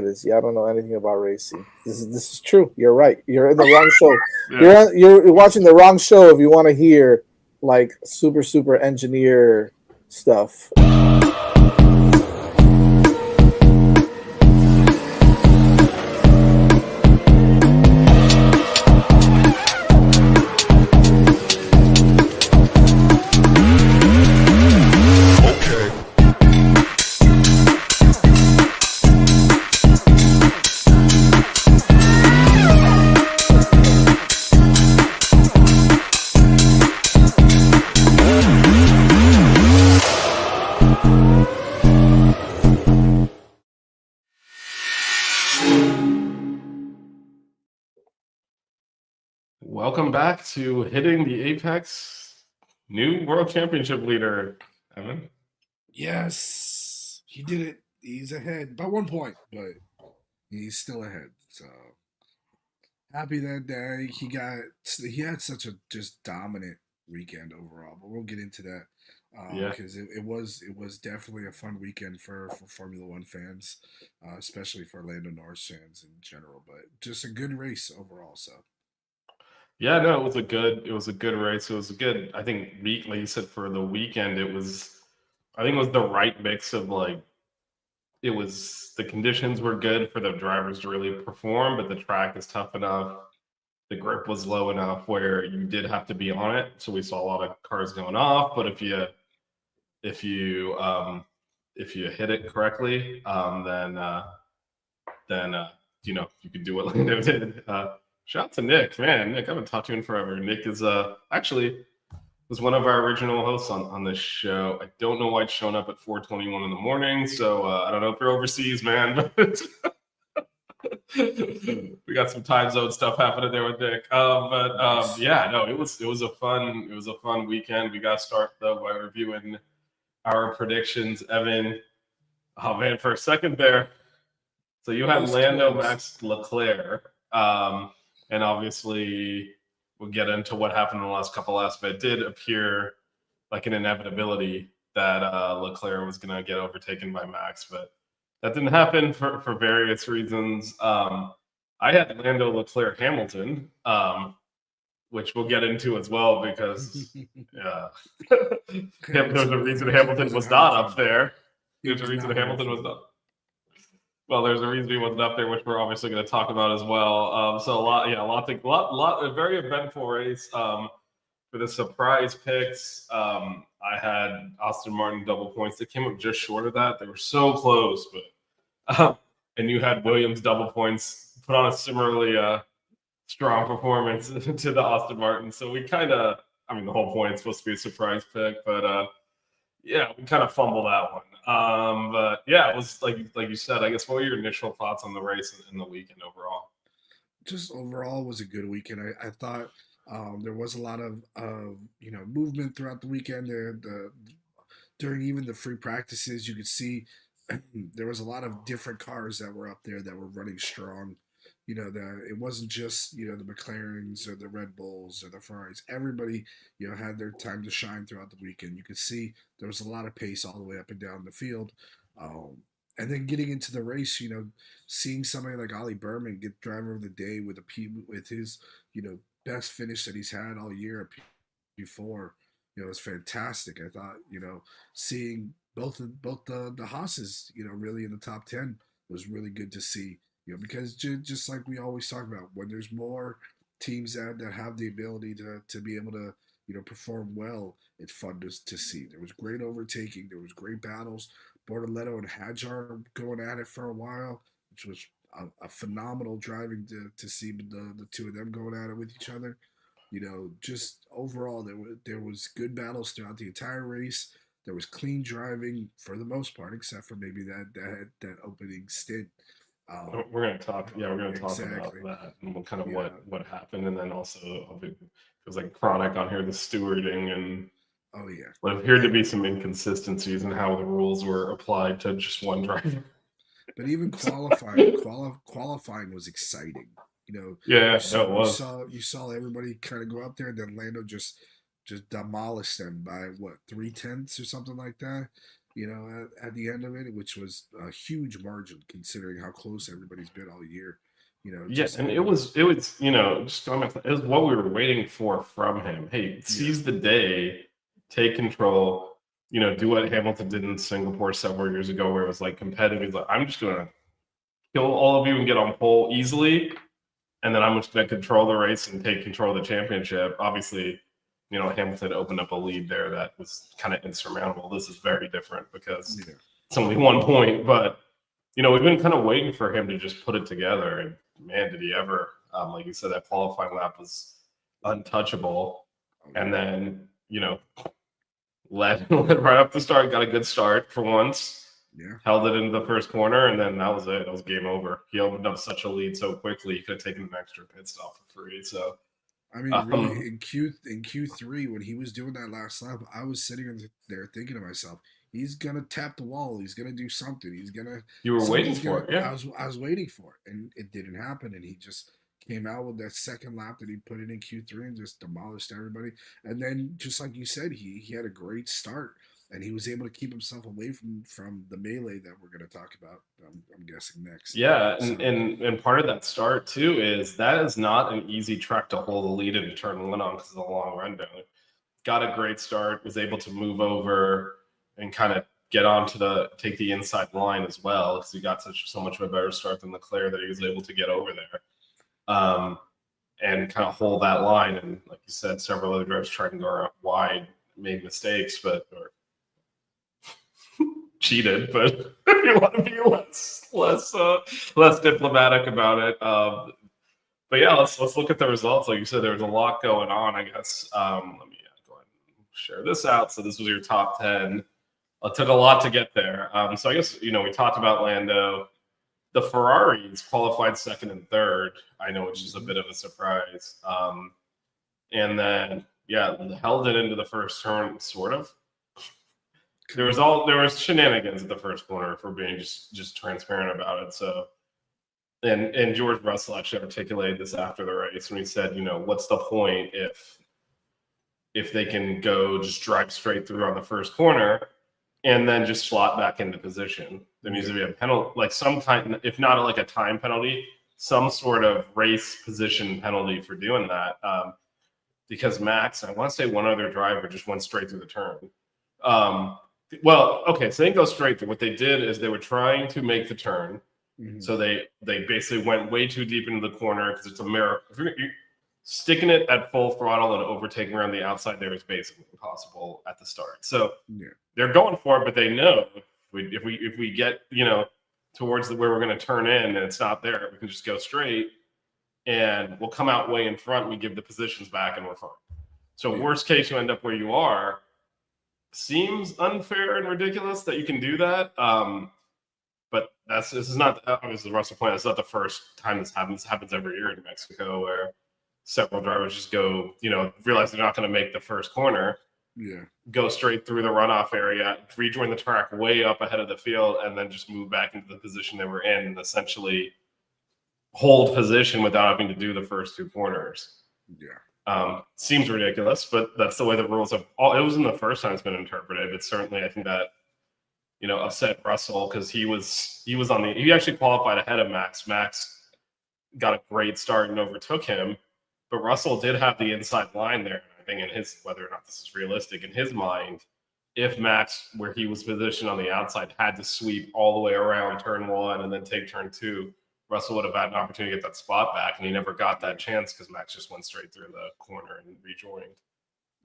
get is, yeah, I don't know anything about racing. This is true. You're right. You're in the wrong show. Yeah. You're watching the wrong show if you want to hear like super engineer stuff. Welcome back to Hitting the Apex, new World Championship leader, Evan. Yes, he did it. He's ahead by 1 point, but he's still ahead. So happy that day. He had such a just dominant weekend overall. But we'll get into that Yeah. because it was definitely a fun weekend for Formula One fans, especially for Lando Norris fans in general. But just a good race overall. So Yeah, no, it was a good race. It was a good, I think, like you said, for the weekend, I think it was the right mix of like, the conditions were good for the drivers to really perform, but the track is tough enough. The grip was low enough where you did have to be on it. So we saw a lot of cars going off, but if you if you hit it correctly, then you could do what Lando did. Shout out to Nick, man. Nick, I haven't talked to him in forever. Nick is actually was one of our original hosts on this show. I don't know why it's showing up at 4:21 in the morning, so I don't know if you're overseas, man. But we got some time zone stuff happening there with Nick. Yeah, no, it was a fun weekend. We got to start though by reviewing our predictions. Evan, oh man, for a second there. So you had Lando, Max, Leclerc, and obviously we'll get into what happened in the last couple laps, but it did appear like an inevitability that Leclerc was going to get overtaken by Max, but that didn't happen for various reasons. I had Lando, Leclerc, Hamilton, which we'll get into as well because there's a reason Hamilton was not up there. There's a reason Hamilton was not. Well, there's a reason he wasn't up there, which we're obviously going to talk about as well. So a very eventful race. For the surprise picks, I had Aston Martin double points. They came up just short of that. They were so close, but and you had Williams double points. Put on a similarly strong performance to the Aston Martin. So we the whole point is supposed to be a surprise pick, but yeah, we kind of fumbled that one. But yeah, it was like you said. I guess what were your initial thoughts on the race and the weekend overall? just overall was a good weekend. I thought there was a lot of movement throughout the weekend. During even the free practices, you could see there was a lot of different cars that were up there that were running strong. It wasn't just the McLarens or the Red Bulls or the Ferraris. Everybody had their time to shine throughout the weekend. You could see there was a lot of pace all the way up and down the field. And then getting into the race, seeing somebody like Ollie Berman get driver of the day with with his best finish that he's had all year at P4, was fantastic. I thought seeing both the Haas's really in the top 10 was really good to see. Because just like we always talk about, when there's more teams that have the ability to be able to perform well, it's fun to see. There was great overtaking, there was great battles. Bortoletto and Hadjar going at it for a while, which was a phenomenal driving to see the two of them going at it with each other. Just overall, there was good battles throughout the entire race. There was clean driving for the most part, except for maybe that opening stint. We're going to talk. Yeah, we're going to talk exactly. about that and what happened, and then also it was like chronic on here, the stewarding and Oh yeah. what appeared to be some inconsistencies in how the rules were applied to just one driver. But even qualifying was exciting. Yeah, you saw it was. you saw everybody kind of go up there, and then Lando just demolished them by what 3/10 or something like that. at the end of it, which was a huge margin considering how close everybody's been all year. Yeah, Just and it ended up. was just going back, it was what we were waiting for from him. Hey, Yeah, seize the day, take control, do what Hamilton did in Singapore several years ago, where it was like competitive. He's like, I'm just gonna kill all of you and get on pole easily, and then I'm just gonna control the race and take control of the championship. Obviously, Hamilton opened up a lead there that was kind of insurmountable. This is very different because yeah. it's only 1 point, but we've been kind of waiting for him to just put it together. And man, did he ever! Like you said, that qualifying lap was untouchable. Oh And yeah, then, led right up the start, got a good start for once, yeah. held it into the first corner, and then that was it. That was game over. He opened up such a lead so quickly, he could have taken an extra pit stop for free. So, I mean, really, um, in Q3 when he was doing that last lap, I was sitting there thinking to myself, he's gonna tap the wall. He's gonna do something. you were waiting Something's for gonna. it. Yeah. I was waiting for it, and it didn't happen. And he just came out with that second lap that he put in Q3 and just demolished everybody. And then, just like you said, he had a great start, and he was able to keep himself away from the melee that we're gonna talk about. I'm guessing next. Yeah, and, So and and part of that start too is that is not an easy track to hold the lead in turn one on because of the long run down. Got a great start, was able to move over and kind of get on to take the inside line as well because he got so much of a better start than Leclerc that he was able to get over there, and kind of hold that line. And like you said, several other drivers tried to go out wide, made mistakes, or cheated, but you want to be less diplomatic about it. But yeah, let's look at the results. Like you said, there was a lot going on. I guess let me go ahead and share this out. So this was your top 10. It took a lot to get there. So I guess we talked about Lando. The Ferraris qualified second and third. I know, which is a bit of a surprise. And then yeah, held it into the first turn, sort of. There was shenanigans at the first corner, for being just transparent about it. So, and George Russell actually articulated this after the race when he said, what's the point if they can go just drive straight through on the first corner and then just slot back into position? There needs to be a penalty, like some kind, if not like a time penalty, some sort of race position penalty for doing that. Because Max, I want to say one other driver just went straight through the turn. Well, okay, so they didn't go straight through. What they did is they were trying to make the turn. mhm. So they basically went way too deep into the corner because it's a miracle. If you're sticking it at full throttle and overtaking around the outside there is basically impossible at the start. So Yeah, they're going for it, but they know if we get towards where we're going to turn in and it's not there, we can just go straight and we'll come out way in front. We give the positions back and we're fine. So yeah. worst case, you end up where you are. Seems unfair and ridiculous that you can do that. But this is not, obviously Russell point. It's not the first time this happens. It happens every year in Mexico where several drivers just go, realize they're not going to make the first corner, Yeah, go straight through the runoff area, rejoin the track way up ahead of the field, and then just move back into the position they were in and essentially hold position without having to do the first two corners. yeah. Seems ridiculous, but that's the way the rules have. It wasn't the first time it's been interpreted, but certainly I think that upset Russell because he actually qualified ahead of Max. Max got a great start and overtook him, but Russell did have the inside line there. I think whether or not this is realistic in his mind, if Max, where he was positioned on the outside, had to sweep all the way around turn one and then take turn two, Russell would have had an opportunity to get that spot back, and he never got that chance because Max just went straight through the corner and rejoined.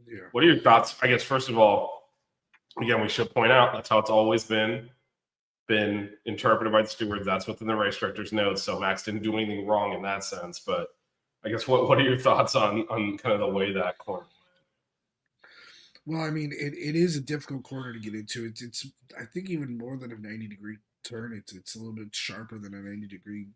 Yeah. What are your thoughts? I guess first of all, again, we should point out that's how it's always been interpreted by the stewards. That's within the race director's notes. So Max didn't do anything wrong in that sense. But I guess what are your thoughts on kind of the way that corner? Well, I mean, it is a difficult corner to get into. It's I think even more than a 90-degree turn. It's a little bit sharper than a 90-degree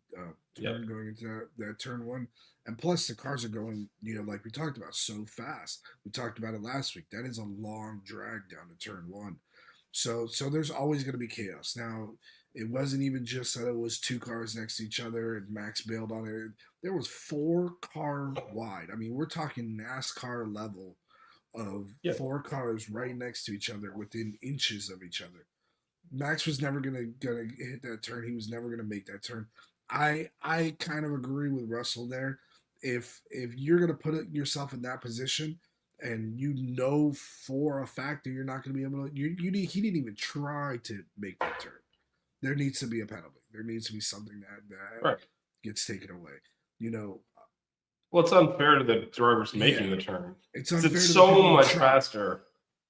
Yep. turn going into that turn one. And plus, the cars are going, like we talked about, so fast. We talked about it last week. That is a long drag down to turn one. So there's always going to be chaos. Now, it wasn't even just that it was two cars next to each other and Max bailed on it. There was 4 car wide. I mean, we're talking NASCAR level of Yeah. 4 cars right next to each other within inches of each other. Max was never gonna hit that turn. He was never gonna make that turn. I kind of agree with Russell there. If you're gonna put yourself in that position, and you know for a fact that you're not gonna be able to, he didn't even try to make that turn. There needs to be a penalty. There needs to be something that Right. gets taken away. You know, Well, it's unfair to the drivers making Yeah. the turn. it's 'Cause unfair it's to the people so who much try. faster.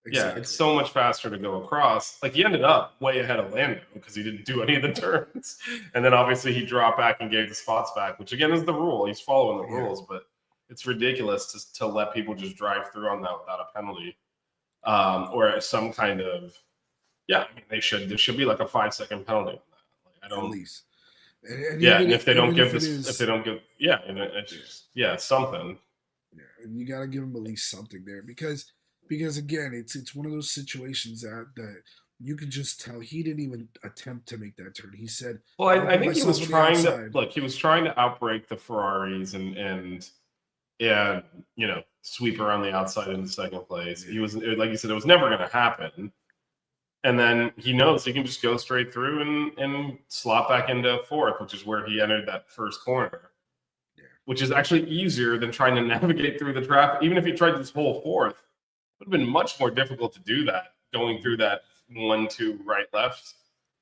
Yeah, Exactly. it's so much faster to go across. Like he ended up way ahead of Lando because he didn't do any of the turns, and then obviously he dropped back and gave the spots back, which again is the rule. He's following the Yeah. rules, but it's ridiculous to let people just drive through on that without a penalty, or some kind of. Yeah, I mean there should be like a 5-second penalty on that. Like, I At don't. least. And Yeah, even and if they don't even give if it this, if is, they don't give, yeah, and it's just something. yeah, and you got to give him at least something there because again, it's one of those situations that you can just tell he didn't even attempt to make that turn. He said, Well, "I'll I put think he was myself on the trying to outside." look. He was trying to outbreak the Ferraris and sweep around the outside into second place. Yeah. He was like you said, it was never going to happen. And then he knows he can just go straight through and slot back into fourth, which is where he entered that first corner. Yeah. Which is actually easier than trying to navigate through the traffic. Even if he tried this whole fourth, it would have been much more difficult to do that, going through that 1-2 right left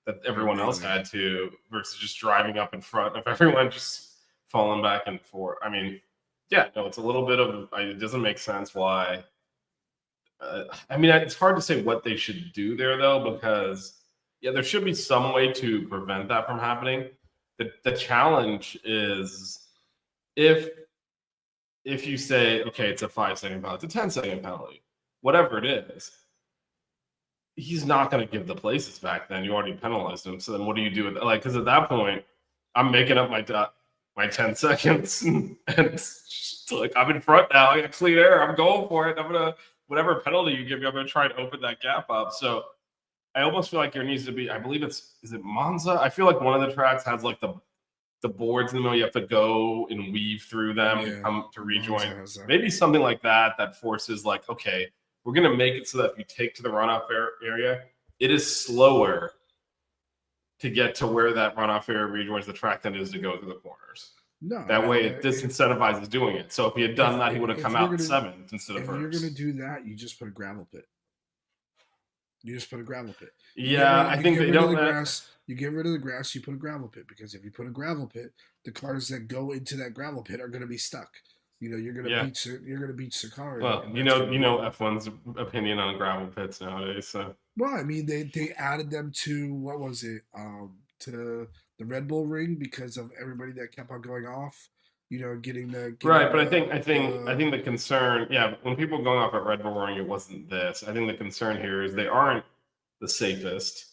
that everyone else had to, versus just driving up in front of everyone, just falling back and forth. I mean, yeah, no, it's a little bit of it doesn't make sense why. I mean, it's hard to say what they should do there though, because yeah, there should be some way to prevent that from happening. The challenge is if you say, okay, it's a 5-second penalty, it's a 10-second penalty, whatever it is, he's not going to give the places back. Then you already penalized him. So then what do you do with it? Like, because at that point, I'm making up my 10 seconds, and just like I'm in front now. I got clean air. I'm going for it. I'm gonna whatever penalty you give me, I'm gonna try and open that gap up. So I almost feel like there needs to be. I believe is it Monza? I feel like one of the tracks has like the boards in the middle. You have to go and weave through them and come to rejoin. Maybe something like that forces like, okay, we're going to make it so that if you take to the runoff area, it is slower to get to where that runoff area rejoins the track than it is to go through the corners. No, that way it disincentivizes doing it. So if he had done that, he would have come out seventh instead of first. If you're going to do that, you just put a gravel pit. You just put a gravel pit. I think they don't. You get rid of the grass. You put a gravel pit, because if you put a gravel pit, the cars that go into that gravel pit are going to be stuck. You know, you're going to beach the car. Well, you know F1's opinion on gravel pits nowadays. So well, I mean, they added them to what was it? To the Red Bull ring because of everybody that kept on going off. You know, getting right. But I think the concern, when people are going off at Red Bull Ring, it wasn't this. I think the concern here is they aren't the safest.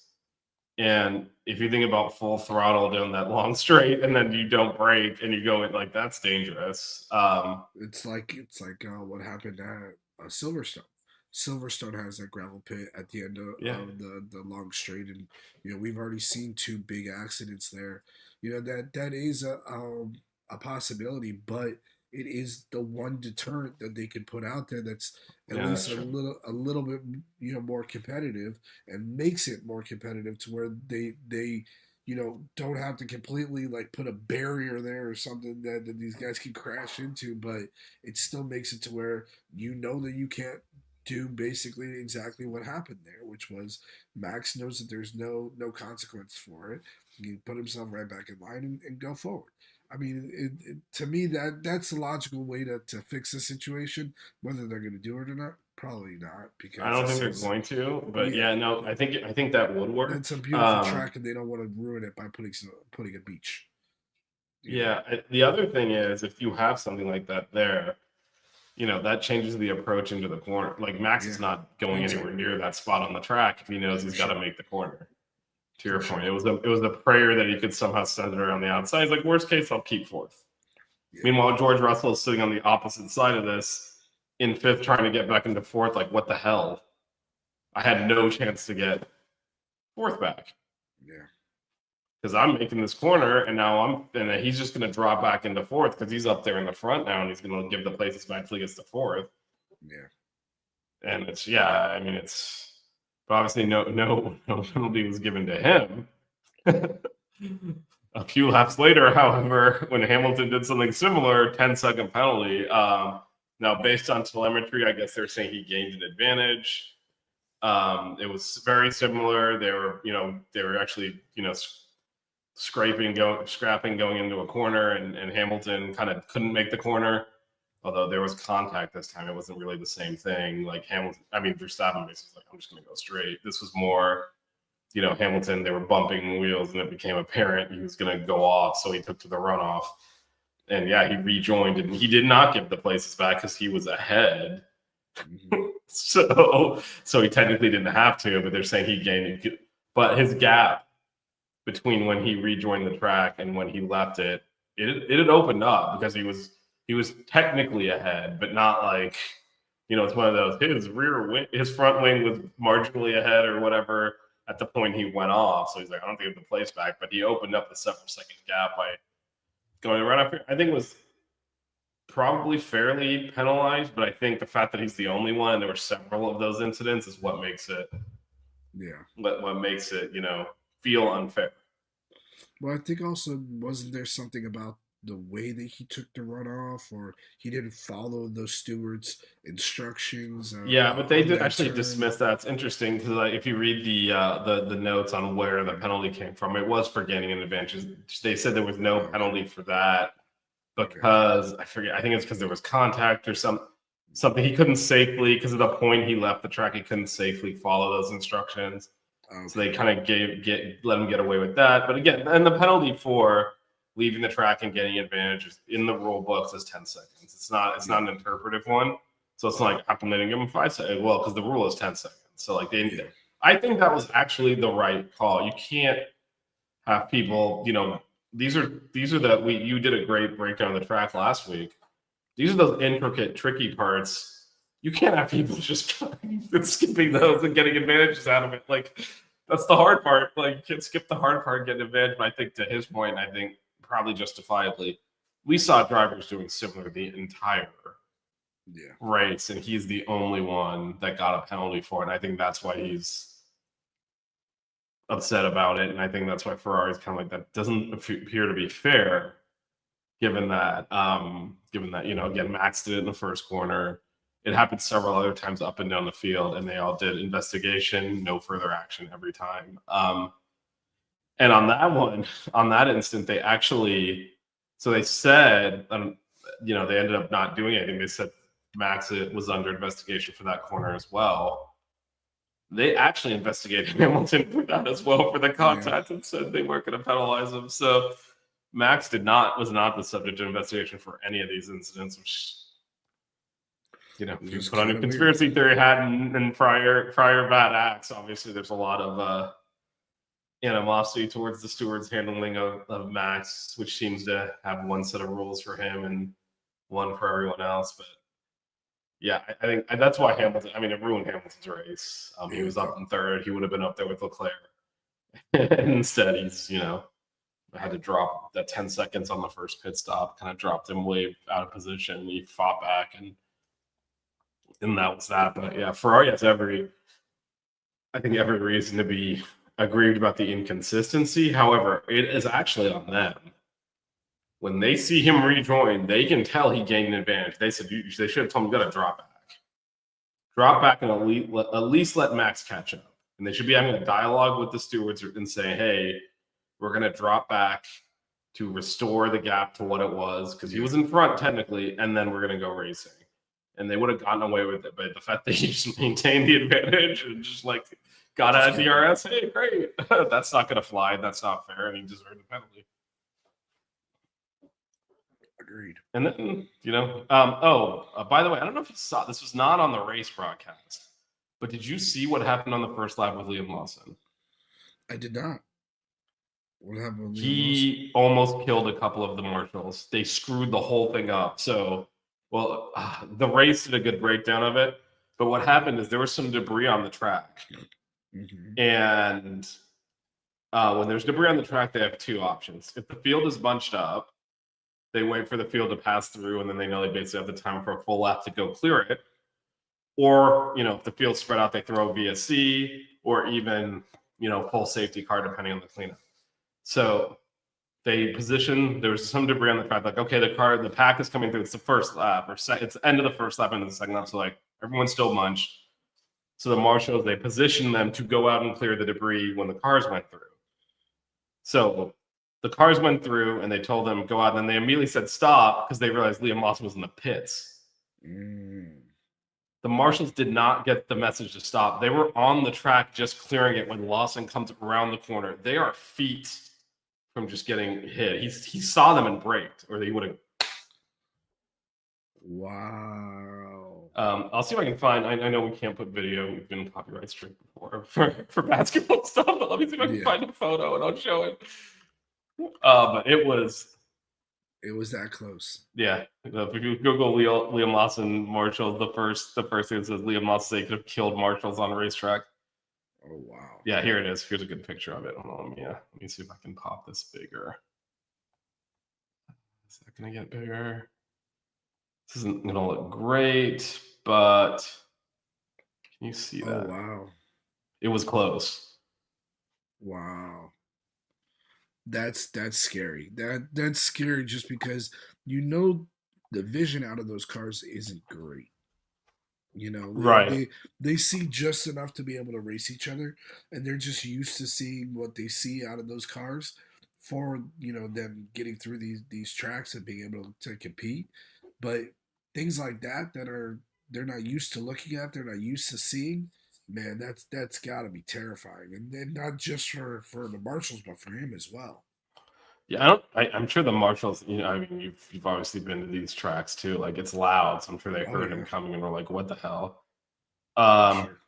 And if you think about full throttle down that long straight and then you don't brake and you go in, like, that's dangerous. It's like what happened at Silverstone. Silverstone has that gravel pit at the end of the long straight, and you know we've already seen 2 big accidents there. You know that is a possibility, but it is the one deterrent that they could put out there that's at least a little bit more competitive, and makes it more competitive to where they don't have to completely like put a barrier there or something that these guys can crash into, but it still makes it to where that you can't do basically exactly what happened there, which was Max knows that there's no consequence for it. He can put himself right back in line and go forward. I mean, to me, that's the logical way to fix the situation. Whether they're going to do it or not, probably not. Because I don't think they're going to. But I think that would work. It's a beautiful track, and they don't want to ruin it by putting a beach. The other thing is, if you have something like that there, that changes the approach into the corner. Like Max is not going anywhere near that spot on the track if he knows he's got to make the corner. To your point, it was a prayer that he could somehow send it around the outside. He's like, worst case, I'll keep fourth. Yeah. Meanwhile, George Russell is sitting on the opposite side of this in fifth, trying to get back into fourth. Like, what the hell? I had no chance to get fourth back. Yeah. Because I'm making this corner, and he's just going to drop back into fourth because he's up there in the front now, and he's going to give the places back until he gets to fourth. Yeah. And it's But obviously, no penalty was given to him. A few laps later, however, when Hamilton did something similar, 10-second penalty. Now, based on telemetry, I guess they're saying he gained an advantage. It was very similar. They were actually, scrapping going into a corner, and Hamilton kind of couldn't make the corner. Although there was contact this time, it wasn't really the same thing. Like Verstappen was like, I'm just going to go straight. This was more, Hamilton, they were bumping wheels, and it became apparent he was going to go off, so he took to the runoff. And yeah, he rejoined, and he did not give the places back because he was ahead. so he technically didn't have to, but they're saying he gained. But his gap between when he rejoined the track and when he left it had opened up because he was technically ahead, but not like, it's one of those, his front wing was marginally ahead or whatever at the point he went off. So he's like, I don't think I have the place back, but he opened up the several second gap by going right up here. I think it was probably fairly penalized, but I think the fact that he's the only one, there were several of those incidents, is what makes it, what makes it, feel unfair. Well, I think also, wasn't there something about the way that he took the runoff, or he didn't follow those stewards' instructions? Yeah, but they did actually dismiss that. It's interesting because if you read the notes on where the penalty came from, it was for gaining an advantage. They said there was no penalty for that because I forget. I think it's because there was contact or something. He couldn't safely, because of the point he left the track, he couldn't safely follow those instructions. So they kind of let him get away with that. But again, and the penalty for leaving the track and getting advantages in the rule books is 10 seconds. It's not an interpretive one. So it's not like, how come they didn't give him 5 seconds? Well, because the rule is 10 seconds. So I think that was actually the right call. You can't have people, these are you did a great breakdown of the track last week. These are those intricate, tricky parts. You can't have people just skipping those and getting advantages out of it. Like, that's the hard part. Like, you can't skip the hard part and get an advantage. But I think to his point, I think probably justifiably, we saw drivers doing similar the entire race, and he's the only one that got a penalty for it. And I think that's why he's upset about it. And I think that's why Ferrari's kind of like, that doesn't appear to be fair, given that, again, Max did it in the first corner. It happened several other times up and down the field, and they all did investigation, no further action every time. And on that instant, they actually, they said, they ended up not doing anything. They said Max was under investigation for that corner as well. They actually investigated Hamilton for that as well, for the contact, and said they weren't going to penalize him. So Max was not the subject of investigation for any of these incidents, which, if you put on a conspiracy theory hat and prior bad acts, obviously there's a lot of animosity towards the steward's handling of Max, which seems to have one set of rules for him and one for everyone else. But yeah, I think that's why Hamilton, it ruined Hamilton's race. He was up in third. He would have been up there with Leclerc. Instead, he's, had to drop that 10 seconds on the first pit stop, kind of dropped him way out of position. He fought back, and that was that. But yeah, Ferrari has every reason to be aggrieved about the inconsistency. However, it is actually on them. When they see him rejoin, they can tell he gained an advantage. They said they should have told him, you got to drop back, and at least let Max catch up. And they should be having a dialogue with the stewards and say, hey, we're going to drop back to restore the gap to what it was, because he was in front technically, and then we're going to go racing. And they would have gotten away with it, but the fact that he just maintained the advantage and just got out of DRS, hey, great. That's not going to fly. That's not fair, and he deserved the penalty. Agreed. And then, by the way, I don't know if you saw, this was not on the race broadcast, but did you see what happened on the first lap with Liam Lawson? I did not. What happened with Liam Lawson? He almost killed a couple of the marshals. They screwed the whole thing up. So, the race did a good breakdown of it, but what happened is there was some debris on the track. Mm-hmm. And when there's debris on the track, they have two options. If the field is bunched up, they wait for the field to pass through, and then they know they basically have the time for a full lap to go clear it. Or, if the field's spread out, they throw VSC. or even, full safety car, depending on the cleanup. So they positioned, there was some debris on the track, like, okay, the pack is coming through. It's the first lap, it's the end of the first lap into the second lap. So like everyone's still munched. So the marshals, they positioned them to go out and clear the debris when the cars went through. So the cars went through and they told them go out, and then they immediately said stop because they realized Liam Lawson was in the pits. The marshals did not get the message to stop. They were on the track just clearing it when Lawson comes around the corner. They are feet from just getting hit. He saw them and braked, or he would have. Wow. I'll see if I can find. I know we can't put video. We've been copyright strict before for basketball stuff, but let me see if I can find a photo and I'll show it. But it was that close. Yeah, if you Google Liam Lawson Marshalls, the first thing that says Liam Lawson said he could have killed marshals on a racetrack. Oh wow! Yeah, here it is. Here's a good picture of it. Hold on, let me see if I can pop this bigger. Is that gonna get bigger? This isn't gonna look great, but can you see that? Oh wow! It was close. Wow. That's scary. That's scary just because the vision out of those cars isn't great. Right. They see just enough to be able to race each other, and they're just used to seeing what they see out of those cars for them getting through these tracks and being able to compete. But things like that they're not used to looking at, they're not used to seeing. Man, that's got to be terrifying, and then not just for the marshals, but for him as well. Yeah, I'm sure the marshals. I mean, you've obviously been to these tracks too. Like it's loud, so I'm sure they heard him coming and were like, "What the hell?" Sure.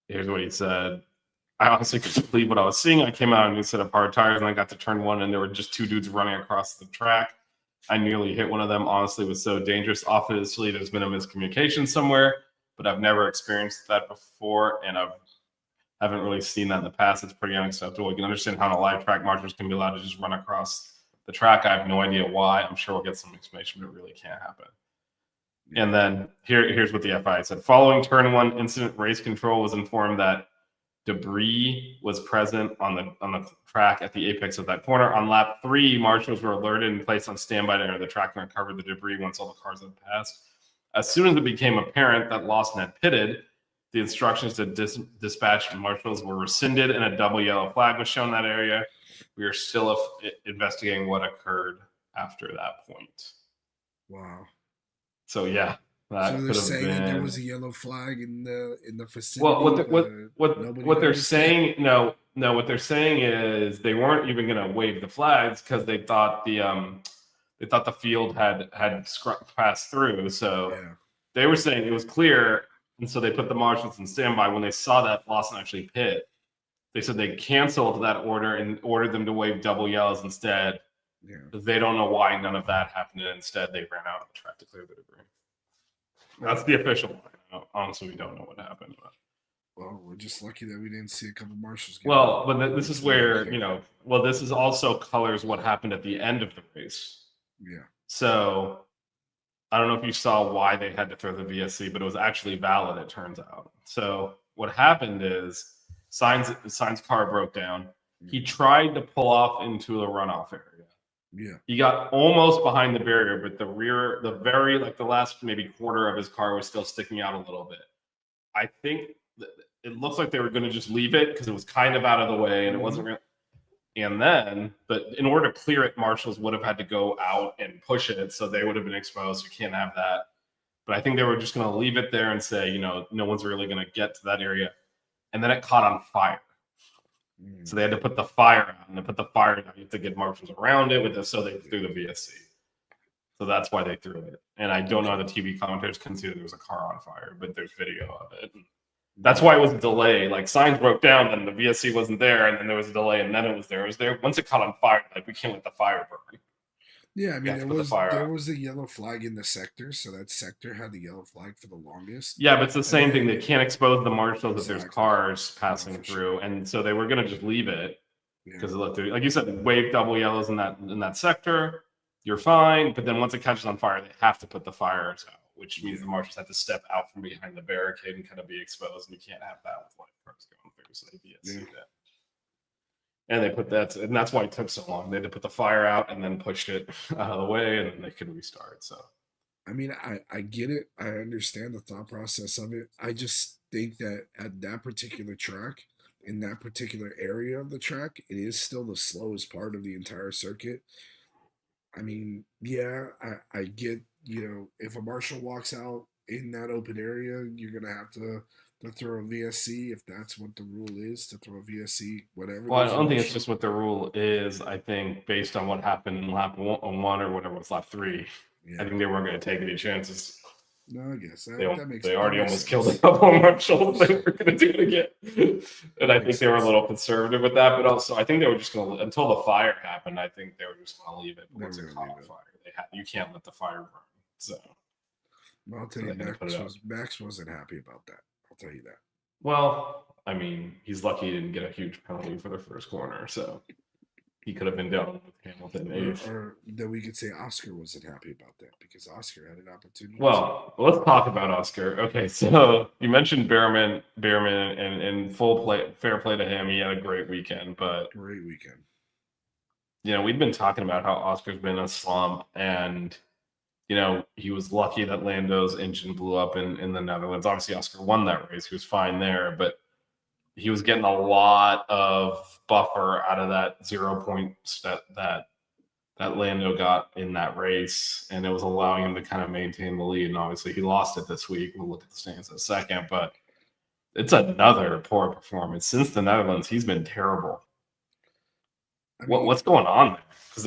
Here's what he said. I honestly couldn't believe what I was seeing. I came out and he set up hard tires, and I got to turn one, and there were just two dudes running across the track. I nearly hit one of them. Honestly, it was so dangerous. Obviously, there's been a miscommunication somewhere, but I've never experienced that before, and I haven't really seen that in the past. It's pretty unacceptable. You can understand how on a live track marshals can be allowed to just run across the track. I have no idea why. I'm sure we'll get some explanation, but it really can't happen. And then here's what the FIA said. Following turn one incident, race control was informed that debris was present on the track at the apex of that corner. On lap 3, marshals were alerted and placed on standby to enter the track and recover the debris once all the cars had passed. As soon as it became apparent that Lawson had pitted, the instructions to dispatch marshals were rescinded and a double yellow flag was shown in that area. We are still investigating what occurred after that point. Wow. So yeah, that so they're saying that there was a yellow flag in the vicinity. Well, what they're saying, no, what they're saying is they weren't even going to wave the flags because they thought the field had passed through. So they were saying it was clear, and so they put the marshals in standby. When they saw that Lawson actually pit, they said they canceled that order and ordered them to wave double yellows instead. Yeah. They don't know why none of that happened, and instead they ran out of the track to clear the debris. That's the official line. Honestly, we don't know what happened. But. Well, we're just lucky that we didn't see a couple marshals. Well, but this is where this is also colors what happened at the end of the race. Yeah. So I don't know if you saw why they had to throw the VSC, but it was actually valid. It turns out. So what happened is Sainz's car broke down. He tried to pull off into the runoff area. Yeah. He got almost behind the barrier, but the last maybe quarter of his car was still sticking out a little bit. I think it looks like they were going to just leave it because it was kind of out of the way and it wasn't real. And then, but in order to clear it, marshals would have had to go out and push it. So they would have been exposed. You can't have that. But I think they were just going to leave it there and say, no one's really going to get to that area. And then it caught on fire. So they had to put the fire out, and to put the fire out, you have to get marshals around it so they threw the VSC. So that's why they threw it. And I don't know how the TV commentators consider there was a car on fire, but there's video of it. That's why it was a delay. Like Sainz broke down, and the VSC wasn't there, and then there was a delay, and then it was there. It was there. Once it caught on fire, like we can't let the fire burn. Yeah, I mean there was a yellow flag in the sector, so that sector had the yellow flag for the longest. Yeah, but it's the same thing. They can't expose the marshals if there's cars passing through, and so they were going to just leave it because like you said, wave double yellows in that sector, you're fine. But then once it catches on fire, they have to put the fires out, which means the marshals had to step out from behind the barricade and kind of be exposed, and you can't have that with lifeguards going through. So they did see that. And they put that, and that's why it took so long. They had to put the fire out and then pushed it out of the way, and then they could restart. So, I mean, I get it. I understand the thought process of it. I just think that at that particular track, in that particular area of the track, it is still the slowest part of the entire circuit. I mean, yeah, I get, if a marshal walks out in that open area, you're gonna have to throw a VSC if that's what the rule is, to throw a VSC, whatever. well, I There's a don't think it's marshal. just what the rule is. I think based on what happened in lap one or whatever was lap 3, I Yeah. think they weren't going to take any chances. No, I guess They, that makes they already that makes almost sense. killed a couple of marshals. They were going to do it again. And I think Makes they were a sense. little conservative with that. But also, I think they were just going to, until the fire happened, I think they were just going to leave it. But They once were it gonna caught leave it. fire, you can't let the fire burn. So, Well, I'll tell So you, they had to put it out. Max wasn't happy about that. I'll tell you that. well, I mean, he's lucky he didn't get a huge penalty for the first corner. So he could have been down with Hamilton eighth. Or that we could say Oscar wasn't happy about that because Oscar had an opportunity. Well, let's talk about Oscar. Okay, so you mentioned Behrman, and full play, fair play to him. He had a great weekend, but Great weekend. we've been talking about how Oscar's been in a slump, and he was lucky that Lando's engine blew up in the Netherlands. Obviously, Oscar won that race; he was fine there, but he was getting a lot of buffer out of that 0 points that Lando got in that race, and it was allowing him to kind of maintain the lead. And obviously, he lost it this week. We'll look at the standings in a second, but it's another poor performance. Since the Netherlands, he's been terrible. I mean, What's going on there? Because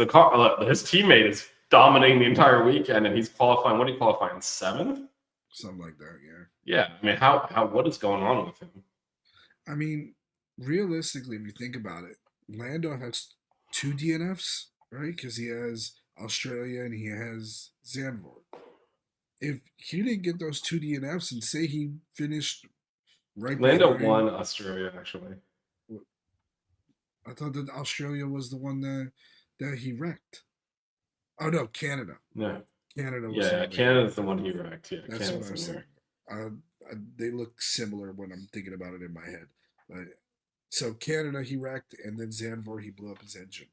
his teammate is dominating the entire weekend, and he's qualifying. What do you qualify in 7th? something like that, yeah. Yeah, I mean, what is going on with him? I mean, realistically, if you think about it, Lando has 2 DNFs, right? Because he has Australia and he has Zandvoort. If he didn't get those 2 DNFs and say he finished right Lando behind, won Australia, actually. I thought that Australia was the one that he wrecked. Oh no, Canada. Yeah, Canada was yeah. Canada's the one he wrecked. Yeah, That's what Canada's I was the saying. winner. They look similar when I'm thinking about it in my head. But so Canada he wrecked, and then Zandvoort he blew up his engine.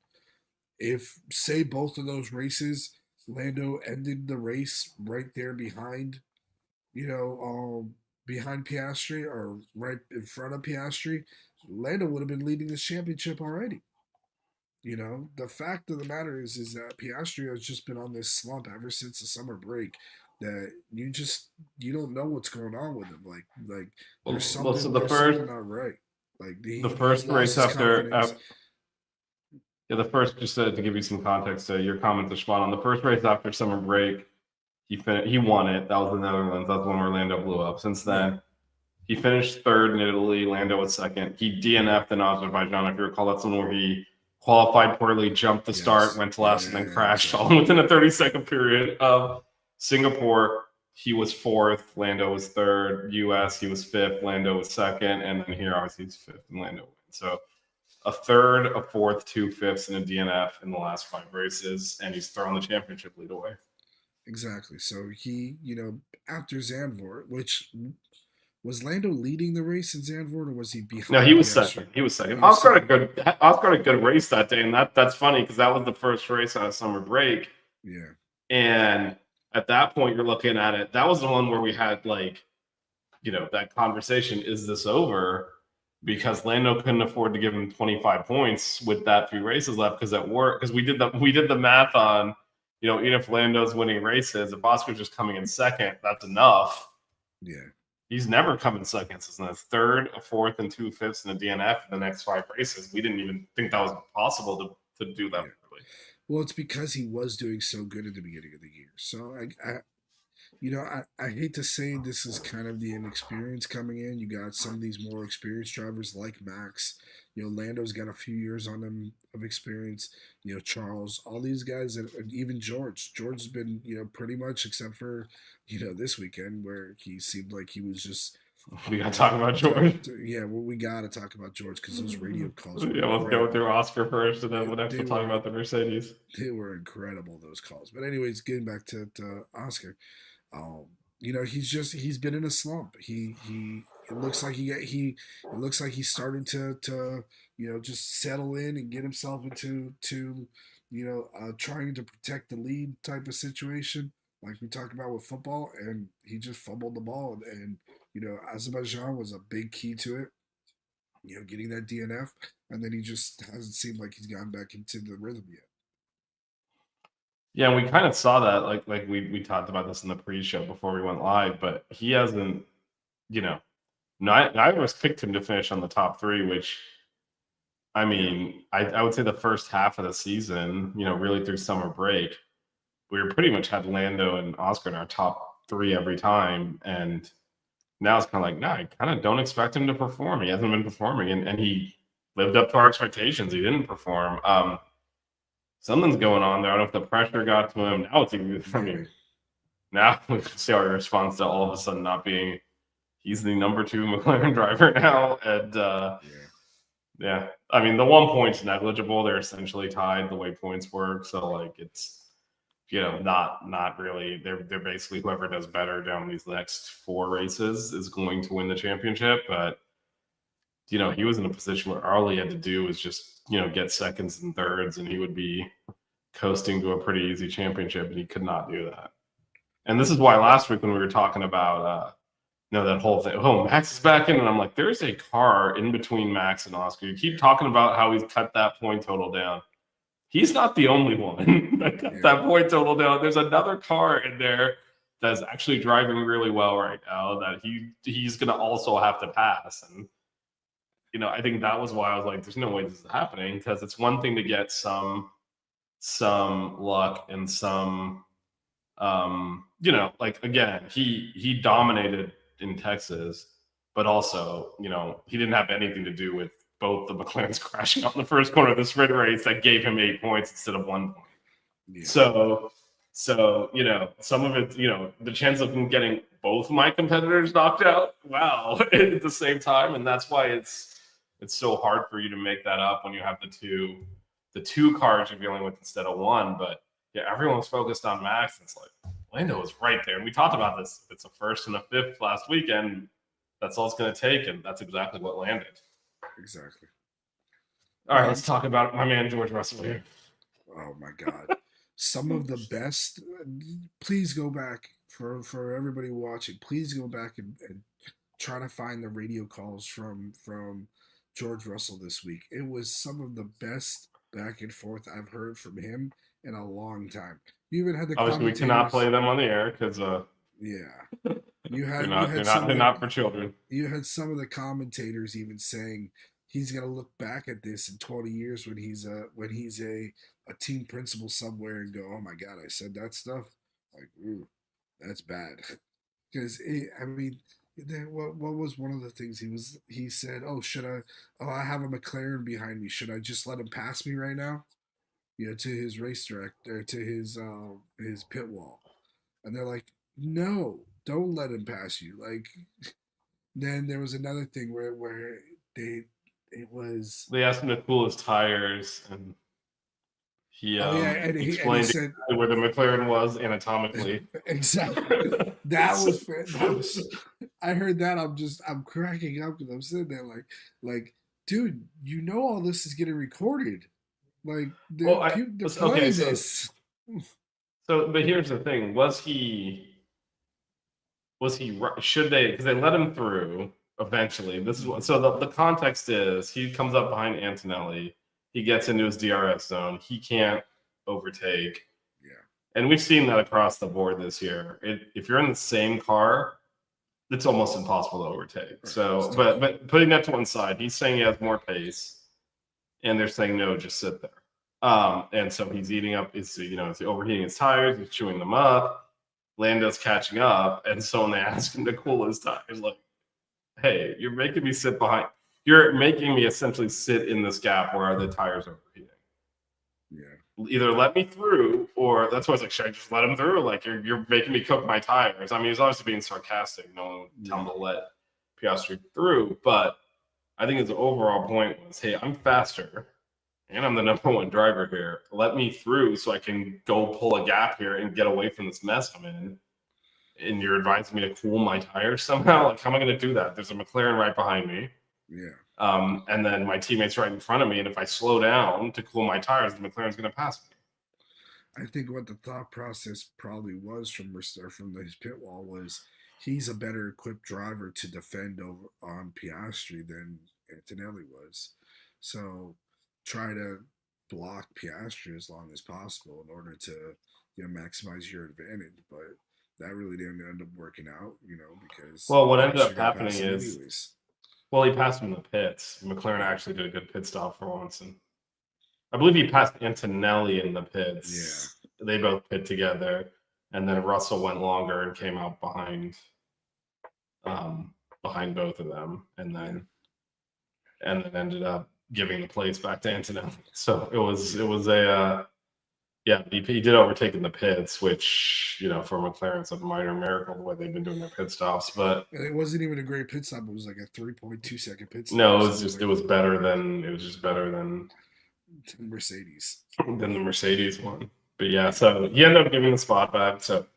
If say both of those races, Lando ended the race right there behind, behind Piastri or right in front of Piastri, Lando would have been leading the championship already. The fact of the matter is that Piastri has just been on this slump ever since the summer break. That you don't know what's going on with him. Like there's something so there's something not right. Like the first he's lost race his after, confidence. the first, just to give you some context, your comments are spot on. The first race after summer break, he won it. That was the Netherlands. That's when Orlando blew up. Since then, he finished 3rd in Italy. Lando was 2nd. He DNF'd in Azerbaijan. If you recall, that's the one where he qualified poorly, jumped the start, went to last, and then crashed all within a 30-second period. Singapore, he was 4th. Lando was 3rd. US, he was 5th. Lando was 2nd. And then here, obviously, he's 5th, and Lando wins. So a 3rd, a 4th, 2 5ths, and a DNF in the last 5 races, and he's thrown the championship lead away. Exactly. So he, after Zandvoort, which was Lando leading the race in Zandvoort, or was he behind? No, he was Piastri? 2nd. He was 2nd. He was Oscar had a good race that day, and that's funny because that was the first race on a summer break. Yeah. And at that point, you're looking at it. That was the one where we had that conversation. Is this over? Because Lando couldn't afford to give him 25 points with that 3 races left because we did the math on, even if Lando's winning races, if Oscar's just coming in 2nd, that's enough. Yeah. He's never come in 2nd since that's 3rd, a 4th, and 2 5ths in the DNF in the next 5 races. We didn't even think that was possible to do that. Yeah. Well, it's because he was doing so good at the beginning of the year. So I hate to say this is kind of the inexperience coming in. You got some of these more experienced drivers like Max. Lando's got a few years on him of experience. Charles, all these guys, and even George. George's been, pretty much except for, this weekend where he seemed like he was just. We got to talk about George. Yeah, well, we got to talk about George because those radio calls. Yeah, let's go through Oscar first, and then we'll have to talk about the Mercedes. They were incredible, those calls. But anyways, getting back to Oscar. he's been in a slump. It looks like it looks like he's starting to just settle in and get himself into trying to protect the lead type of situation like we talked about with football, and he just fumbled the ball, and Azerbaijan was a big key to it, getting that DNF, and then he just hasn't seemed like he's gotten back into the rhythm yet. Yeah, and we kind of saw that, like we talked about this in the pre-show before we went live, but he hasn't, you know, neither of us picked him to finish on the top three, which, I mean, I would say the first half of the season, really through summer break, we were pretty much had Lando and Oscar in our top three every time, and now it's kind of like, I kind of don't expect him to perform. He hasn't been performing, and he lived up to our expectations. He didn't perform. Something's going on there. I don't know if the pressure got to him. Now it's even, I mean, now we can see our response to all of a sudden not being, he's the number 2 McLaren driver now. And yeah, I mean, the 1 point's negligible. They're essentially tied the way points work. So, like, it's, not really. They're basically whoever does better down these next 4 races is going to win the championship. But, he was in a position where all he had to do was just, get seconds and thirds, and he would be coasting to a pretty easy championship, and he could not do that. And this is why last week when we were talking about, that whole thing, Max is back in, and I'm like, there's a car in between Max and Oscar. You keep talking about how he's cut that point total down. He's not the only one that cut that point total down. There's another car in there that's actually driving really well right now that he's going to also have to pass. And, I think that was why I was like, there's no way this is happening, because it's one thing to get some luck and some, like, again, he dominated in Texas, but also, he didn't have anything to do with both the McLarens crashing out in the first corner of the sprint race that gave him 8 points instead of 1 point. Yeah. So, some of it, the chance of him getting both my competitors knocked out, wow, at the same time. And that's why it's so hard for you to make that up when you have the two cars you're dealing with instead of one. But yeah, everyone's focused on Max. It's like, Lando was right there. And we talked about this. It's a first and a fifth last weekend. That's all it's going to take. And that's exactly what landed. Exactly. All right, let's talk about my man, George Russell here. Oh, my God. Some of the best. Please go back for everybody watching. Please go back and try to find the radio calls from George Russell this week. It was some of the best back and forth I've heard from him in a long time. You even had the obviously we cannot play them on the air because you had they're not for children. You had some of the commentators even saying he's gonna look back at this in 20 years when he's a team principal somewhere and go, oh my God, I said that stuff. Like, ooh, that's bad. Because I mean, what was one of the things he said? Oh, I have a McLaren behind me. Should I just let him pass me right now? To his race director, to his pit wall, and they're like, no, don't let him pass you. Like, then there was another thing where they asked him to cool his tires, and he explained said, where the McLaren was anatomically. Exactly. That was I heard that. I'm cracking up because I'm sitting there like, dude, all this is getting recorded. Like, this. So, but here's the thing: should they? Because they let him through eventually. This is what. So the context is he comes up behind Antonelli. He gets into his DRS zone. He can't overtake. Yeah. And we've seen that across the board this year. If you're in the same car, it's almost impossible to overtake. Right. So, but putting that to one side, he's saying he has more pace. And they're saying, no, just sit there. And so he's eating up, he's overheating his tires, he's chewing them up. Lando's catching up. And so when they ask him to cool his tires, like, hey, you're making me sit behind. You're making me essentially sit in this gap where the tires are overheating. Yeah. Either let me through, or that's why I was like, should I just let him through? Like, you're making me cook my tires. I mean, he's obviously being sarcastic. No one would tell him to let Piastri through. But I think his overall point was, hey, I'm faster, and I'm the number 1 driver here. Let me through so I can go pull a gap here and get away from this mess I'm in. and you're advising me to cool my tires somehow. Like, how am I going to do that? There's a McLaren right behind me. Yeah. And then my teammate's right in front of me. And if I slow down to cool my tires, the McLaren's going to pass me. I think what the thought process probably was from his pit wall was he's a better equipped driver to defend over on Piastri than Antonelli was. So try to block Piastri as long as possible in order to maximize your advantage. But that really didn't end up working out, because what ended up Piastri got happening past him is, anyways. well, he passed him in the pits. McLaren actually did a good pit stop for once, and I believe he passed Antonelli in the pits. Yeah, they both pit together, and then Russell went longer and came out behind both of them, and then ended up giving the place back to Antonelli. So it was a he did overtake in the pits, which for McLaren's a minor miracle the way they've been doing their pit stops. But and it wasn't even a great pit stop. It was like a 3.2 second pit stop. No, it was just better than Mercedes. Than the Mercedes one. But yeah, so he ended up giving the spot back. So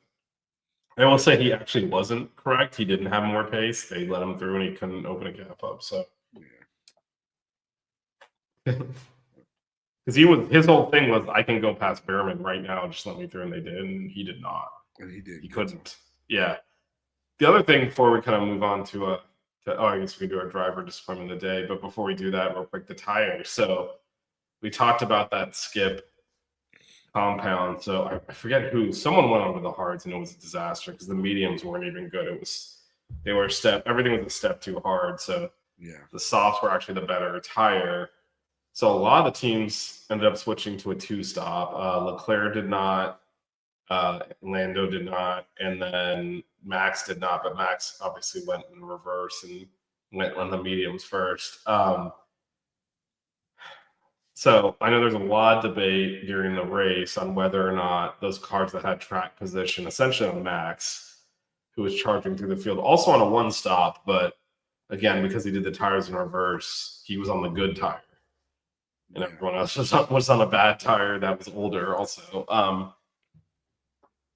I will say he actually wasn't correct. He didn't have more pace. They let him through and he couldn't open a gap up. So because his whole thing was, I can go past Behrman right now, just let me through, and they did, and he did not. And he did. He couldn't. Yeah. The other thing before we kind of move on to I guess we can do our driver disappointment of the day, but before we do that, real quick, the tires. So we talked about that skip compound. So I forget who. Someone went onto the hards, and it was a disaster because the mediums weren't even good. Everything was a step too hard. So the softs were actually the better tire. So a lot of the teams ended up switching to a two-stop. Leclerc did not. Lando did not, and then Max did not. But Max obviously went in reverse and went on the mediums first. So I know there's a lot of debate during the race on whether or not those cars that had track position, essentially on Max, who was charging through the field, also on a one-stop, but again, because he did the tires in reverse, he was on the good tire. And everyone else was on a bad tire that was older also.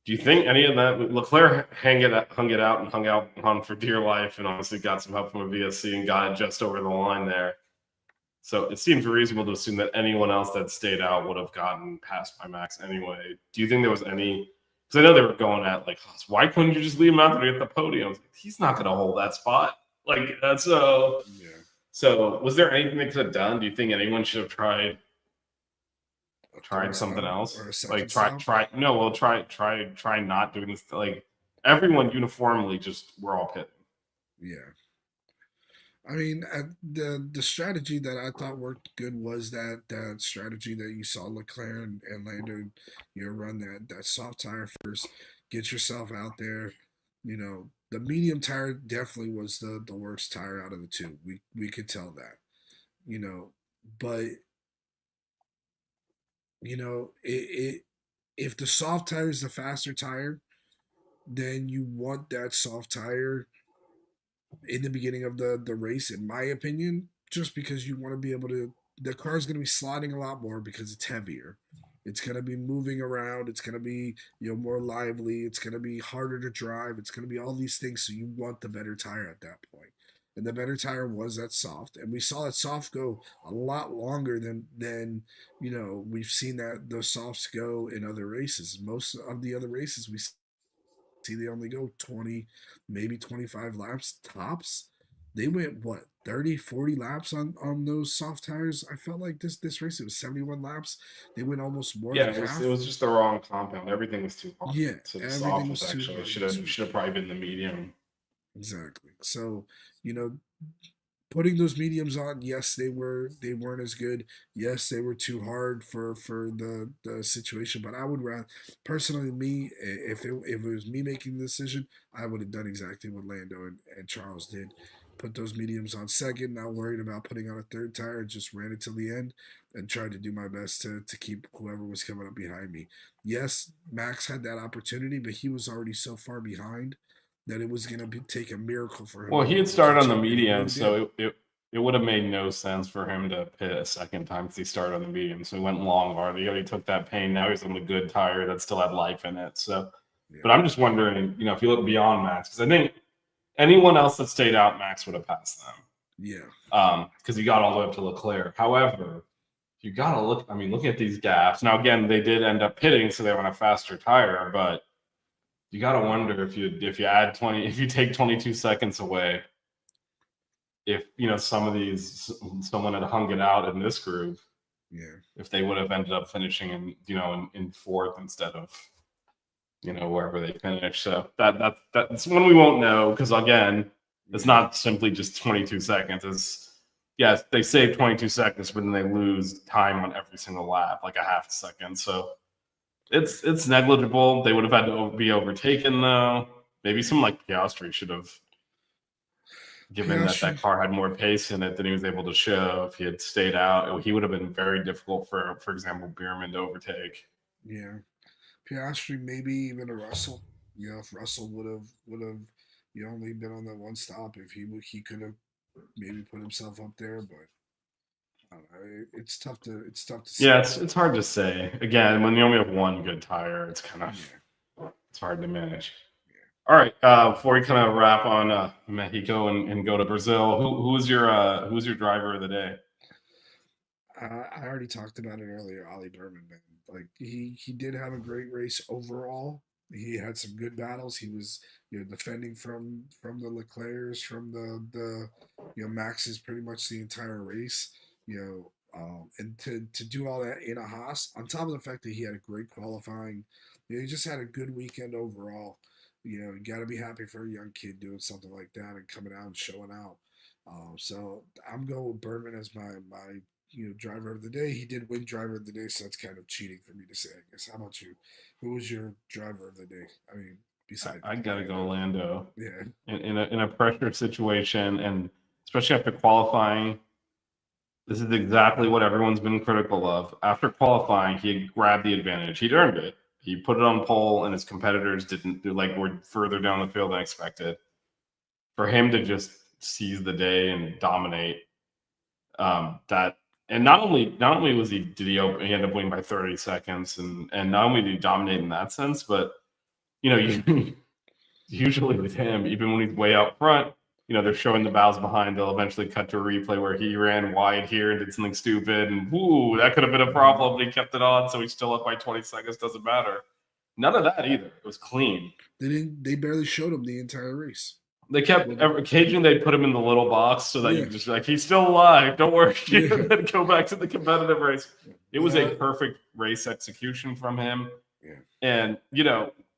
Do you think any of that? Leclerc hung it out and hung out on for dear life, and obviously got some help from a VSC and got it just over the line there. So it seems reasonable to assume that anyone else that stayed out would have gotten passed by Max anyway. Do you think there was any? Because I know they were going at why couldn't you just leave him out there to get the podium? He's not going to hold that spot. That's so. Yeah. So was there anything they could have done? Do you think anyone should have tried something else? Try not doing this. Everyone uniformly we're all pitting. Yeah. I mean, the strategy that I thought worked good was that strategy that you saw Leclerc and Lando, run that soft tire first, get yourself out there. The medium tire definitely was the worst tire out of the two. We could tell that, but if the soft tire is the faster tire, then you want that soft tire in the beginning of the race, in my opinion, just because you want to be able to. The car is going to be sliding a lot more because it's heavier. It's going to be moving around. It's going to be more lively. It's going to be harder to drive. It's going to be all these things. So you want the better tire at that point. And the better tire was that soft, and we saw that soft go a lot longer than we've seen that those softs go in other races. Most of the other races we see they only go 20, maybe 25 laps tops. They went 30, 40 laps on those soft tires. I felt like this race it was 71 laps. They went almost more than half. It was just the wrong compound. Everything was too hard. Yeah, so the soft was actually should have probably been the medium. Exactly. So putting those mediums on, yes, they weren't as good. Yes, they were too hard for the situation. But I would rather, personally, if it was me making the decision, I would have done exactly what Lando and Charles did. Put those mediums on second, not worried about putting on a third tire, just ran it till the end and tried to do my best to keep whoever was coming up behind me. Yes, Max had that opportunity, but he was already so far behind that it was going to take a miracle for him. Well, he had started on the medium, so it would have made no sense for him to pit a second time because he started on the medium. So he went long hard. He already took that pain. Now he's on the good tire that still had life in it. So Yeah. But I'm just wondering, if you look beyond Max, because I think anyone else that stayed out, Max would have passed them. Yeah. Because he got all the way up to Leclerc. However, you got to look. I mean, looking at these gaps now. Again, they did end up pitting, so they were on a faster tire. But you got to wonder if you add 20, if you take 22 seconds away, if some of these someone had hung it out in this group, Yeah. if they would have ended up finishing in fourth instead of wherever they finished. So that's one we won't know because again, it's not simply just 22 seconds. It's yes, they save 22 seconds, but then they lose time on every single lap, like a half a second. So it's negligible. They would have had to be overtaken though. Maybe some like Piastri should have, given that Piastri, car had more pace in it than he was able to show. If he had stayed out, he would have been very difficult for example, Bierman to overtake. yeah. Piastri, maybe even a Russell. If Russell would have only been on that one stop, if he could have maybe put himself up there, but I don't know. It's tough to Yeah, say. it's hard to say. Again, when you only have one good tire, it's kind of Yeah. it's hard to manage. Yeah. All right, before we kind of wrap on Mexico and go to Brazil, who's your driver of the day? I already talked about it earlier. Ollie Berman, man, like he did have a great race overall. He had some good battles. He was defending from the Leclercs, from the Maxes pretty much the entire race. And to do all that in a Haas, on top of the fact that he had a great qualifying, he just had a good weekend overall. You got to be happy for a young kid doing something like that and coming out and showing out. So I'm going with Berman as my driver of the day. He did win driver of the day, so that's kind of cheating for me to say, I guess. How about you? Who was your driver of the day? I mean, besides I gotta go Lando. Yeah. In a pressure situation, and especially after qualifying, this is exactly what everyone's been critical of. After qualifying, he grabbed the advantage. He'd earned it. He put it on pole, and his competitors didn't. Were further down the field than expected. For him to just seize the day and dominate, that and not only was he end up winning by 30 seconds, and not only did he dominate in that sense, but you usually with him, even when he's way out front, they're showing the bows behind. They'll eventually cut to a replay where he ran wide here and did something stupid, and whoo, that could have been a problem. But he kept it on, so he's still up by 20 seconds. Doesn't matter. None of that either. It was clean. They barely showed him the entire race. They kept occasionally they put him in the little box so that you Yeah. just like he's still alive. Don't worry, Yeah. and then go back to the competitive race. It was Yeah. a perfect race execution from him. Yeah. And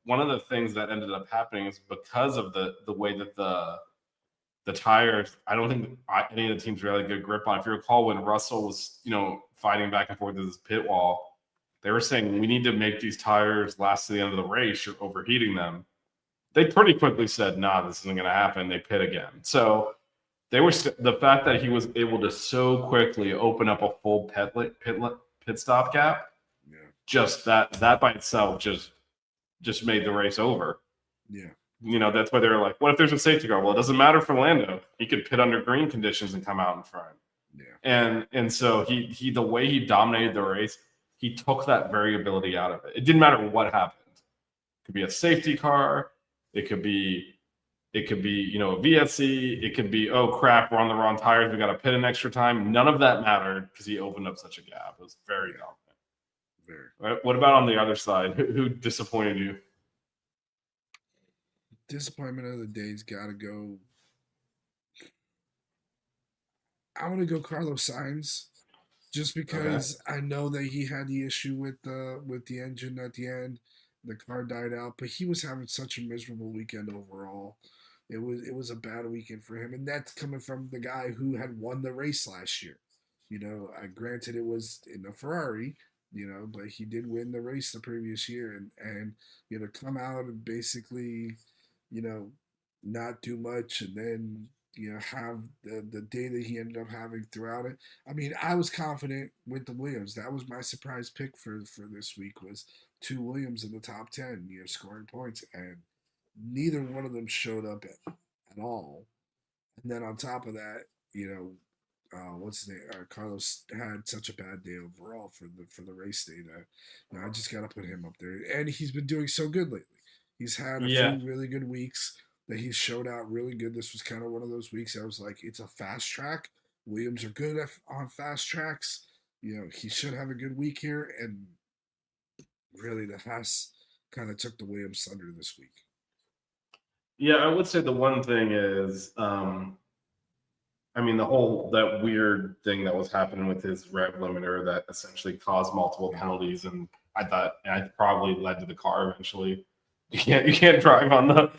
one of the things that ended up happening is because of the way that the tires. I don't think any of the teams really had good grip on. If you recall, when Russell was fighting back and forth with his pit wall, they were saying we need to make these tires last to the end of the race. You're overheating them. They pretty quickly said, "Nah, this isn't going to happen." They pit again. So they were the fact that he was able to so quickly open up a full pit stop gap. Yeah. Just that by itself just made the race over. Yeah. That's why they were like, "What if there's a safety car?" Well, it doesn't matter for Lando. He could pit under green conditions and come out in front. Yeah. And so he the way he dominated the race, he took that variability out of it. It didn't matter what happened. It could be a safety car. It could be a VSC. It could be, oh crap, we're on the wrong tires. We got to pit in extra time. None of that mattered because he opened up such a gap. It was very dominant. Very. What about on the other side? Who disappointed you? Disappointment of the day's got to go. I want to go Carlos Sainz, just because I know that he had the issue with the engine at the end. The car died out, but he was having such a miserable weekend overall. It was a bad weekend for him, and that's coming from the guy who had won the race last year. Granted it was in the Ferrari, but he did win the race the previous year, and come out and basically, you know, not do much, and then have the day that he ended up having throughout it. I mean, I was confident with the Williams. That was my surprise pick for this week, was two Williams in the top 10, scoring points, and neither one of them showed up at all. And then on top of that, what's his name? Carlos had such a bad day overall for the race day that I just got to put him up there. And he's been doing so good lately. He's had a Yeah. few really good weeks that he showed out really good. This was kind of one of those weeks I was like, it's a fast track. Williams are good on fast tracks. He should have a good week here, and really the Haas kind of took the Williams thunder this week. Yeah, I would say the one thing is, I mean, the whole that weird thing that was happening with his rev limiter that essentially caused multiple penalties, and I thought it probably led to the car eventually. You can't drive on the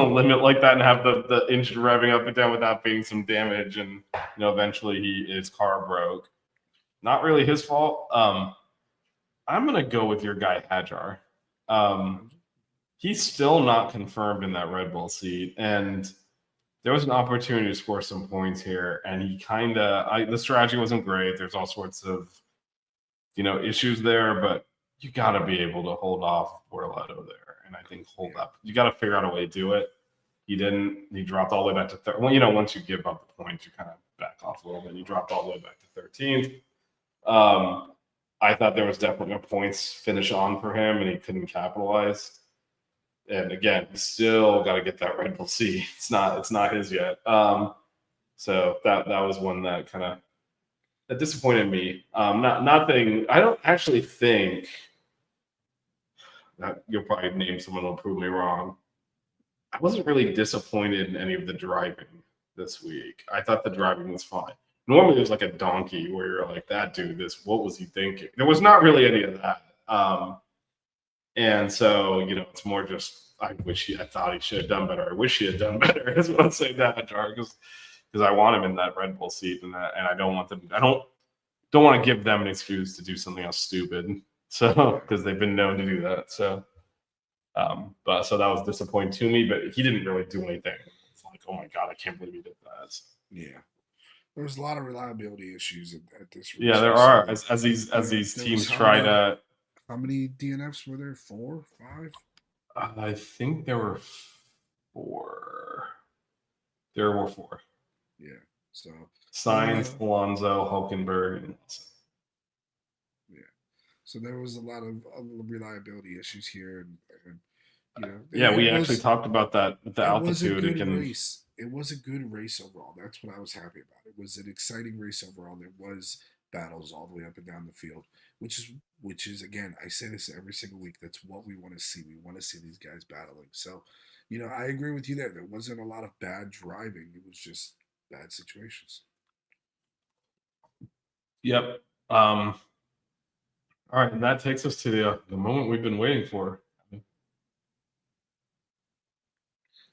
limit like that and have the engine revving up and down without being some damage, and eventually his car broke. Not really his fault. I'm gonna go with your guy Hajar. He's still not confirmed in that Red Bull seat, and there was an opportunity to score some points here, and he the strategy wasn't great. There's all sorts of issues there, but you got to be able to hold off Borletto there, and I think hold up. You got to figure out a way to do it. He didn't. He dropped all the way back to third. Well, once you give up the points, you kind of back off a little bit. He dropped all the way back to 13th. I thought there was definitely a points finish on for him, and he couldn't capitalize. And again, he's still got to get that Red Bull C. It's not his yet. So that was one that kind of that disappointed me. Nothing. I don't actually think that you'll probably name someone who'll prove me wrong. I wasn't really disappointed in any of the driving this week. I thought the driving was fine. Normally, there's like a donkey where you're like, that dude, what was he thinking? There was not really any of that. And so, it's more just, I thought he should have done better. I wish he had done better. I just want to say that, Jar, because I want him in that Red Bull seat, and I don't want them. I don't want to give them an excuse to do something else stupid. So, because they've been known to do that. So, so that was disappointing to me. But he didn't really do anything. It's like, oh my god, I can't believe he did that. Yeah. There's a lot of reliability issues at this. Yeah, there are. As these teams try to. How many DNFs were there? 4, 5? I think there were 4. There were 4. Yeah. So Sainz, Alonso, Hulkenberg, and Wilson. Yeah. So there was a lot of reliability issues here, and we actually talked about that with the altitude. It was a good race. It was a good race overall. That's what I was happy about. It was an exciting race overall. There was battles all the way up and down the field, which is again, I say this every single week. That's what we want to see. We want to see these guys battling. So, I agree with you there. There wasn't a lot of bad driving. It was just bad situations. Yep. All right, and that takes us to the moment we've been waiting for.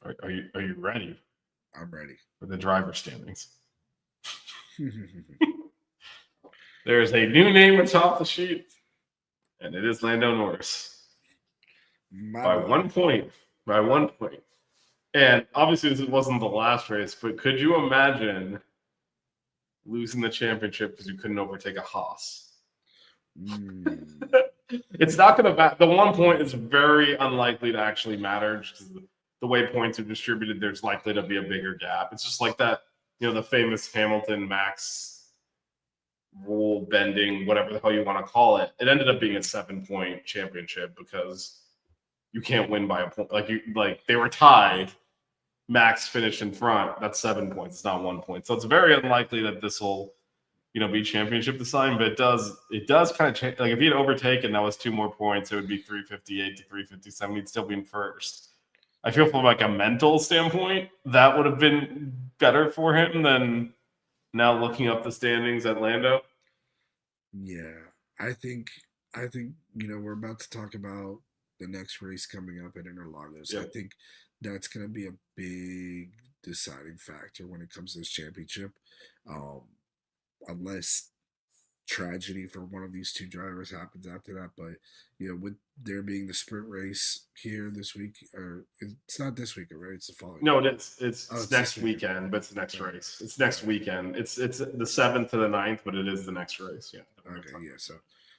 Are you ready? I'm ready for the driver standings. There's a new name atop the sheet, and it is Lando Norris. By 1 point. By 1 point. And obviously, this wasn't the last race, but could you imagine losing the championship because you couldn't overtake a Haas? It's not going to the 1 point is very unlikely to actually matter because the way points are distributed, there's likely to be a bigger gap. It's just like that, the famous Hamilton Max rule bending, whatever the hell you want to call it. It ended up being a 7-point championship because you can't win by a point. Like they were tied. Max finished in front. That's 7 points. It's not 1 point. So it's very unlikely that this will, be championship deciding. But it does kind of change. Like if he had overtaken, that was 2 more points. It would be 358 to 357. He'd still be in first. I feel from like a mental standpoint, that would have been better for him than now looking up the standings at Lando. Yeah, I think we're about to talk about the next race coming up at Interlagos. Yep. I think that's going to be a big deciding factor when it comes to this championship, unless tragedy for one of these two drivers happens after that. But with there being the sprint race here this week, or it's not this weekend, right? It's the following. No, it's next weekend, but it's the next race. It's next weekend. It's the 7th to the 9th, but it is the next race. Yeah. Okay. Yeah.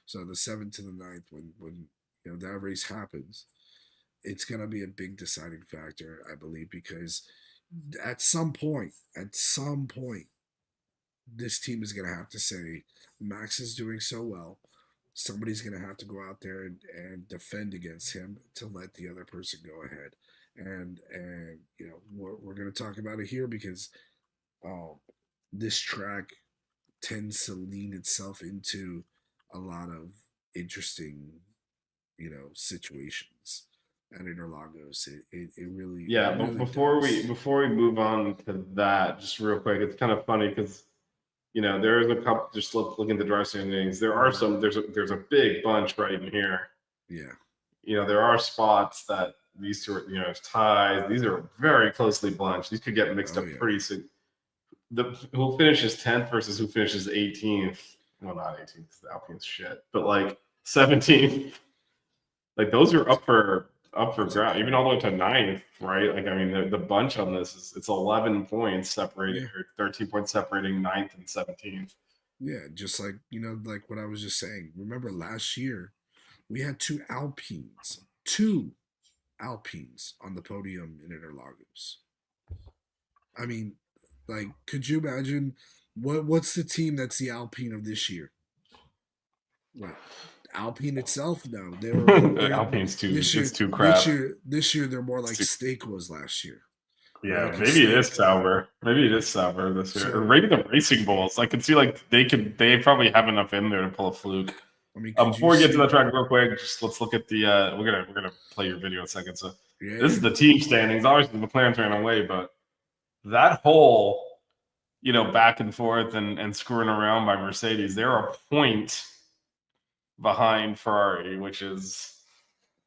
So the 7th to the 9th, when that race happens, it's gonna be a big deciding factor, I believe, because at some point, this team is going to have to say, Max is doing so well. somebody's going to have to go out there and defend against him to let the other person go ahead. And we're going to talk about it here because um, this track tends to lean itself into a lot of interesting, situations at Interlagos. It really, Yeah, it but really does. before we move on to that, just real quick, it's kind of funny because there is a couple. Just looking at the drive standings, there are some. There's a big bunch right in here. Yeah. There are spots that these two are, ties. These are very closely bunched. These could get mixed Oh up yeah. pretty soon. Who finishes 10th versus who finishes 18th. Well, not 18th because the Alpine's shit, but like 17th. Like those are up for grab, even all the way to 9th, right? Like I mean, the bunch on this is it's 11 points separating, or 13 points separating 9th and 17th. Yeah, just like like what I was just saying. Remember last year, we had two Alpines on the podium in Interlagos. I mean, like, could you imagine what's the team that's the Alpine of this year? What? Alpine itself? No, they're Alpine's too. this year. It's too crap. This year they're more like Steak was last year, right? Yeah, 'Cause maybe it is Steak. Sauber. Maybe it is Sauber this year, or So maybe the Racing Bulls. I can see like they probably have enough in there to pull a fluke. I mean, could you Before we get to see? that track, real quick, just let's look at the. We're gonna play your video in a second. So this is Yeah, the team standings. Obviously, the McLaren's ran away, but that whole back and forth and screwing around by Mercedes, they're a point behind Ferrari, which is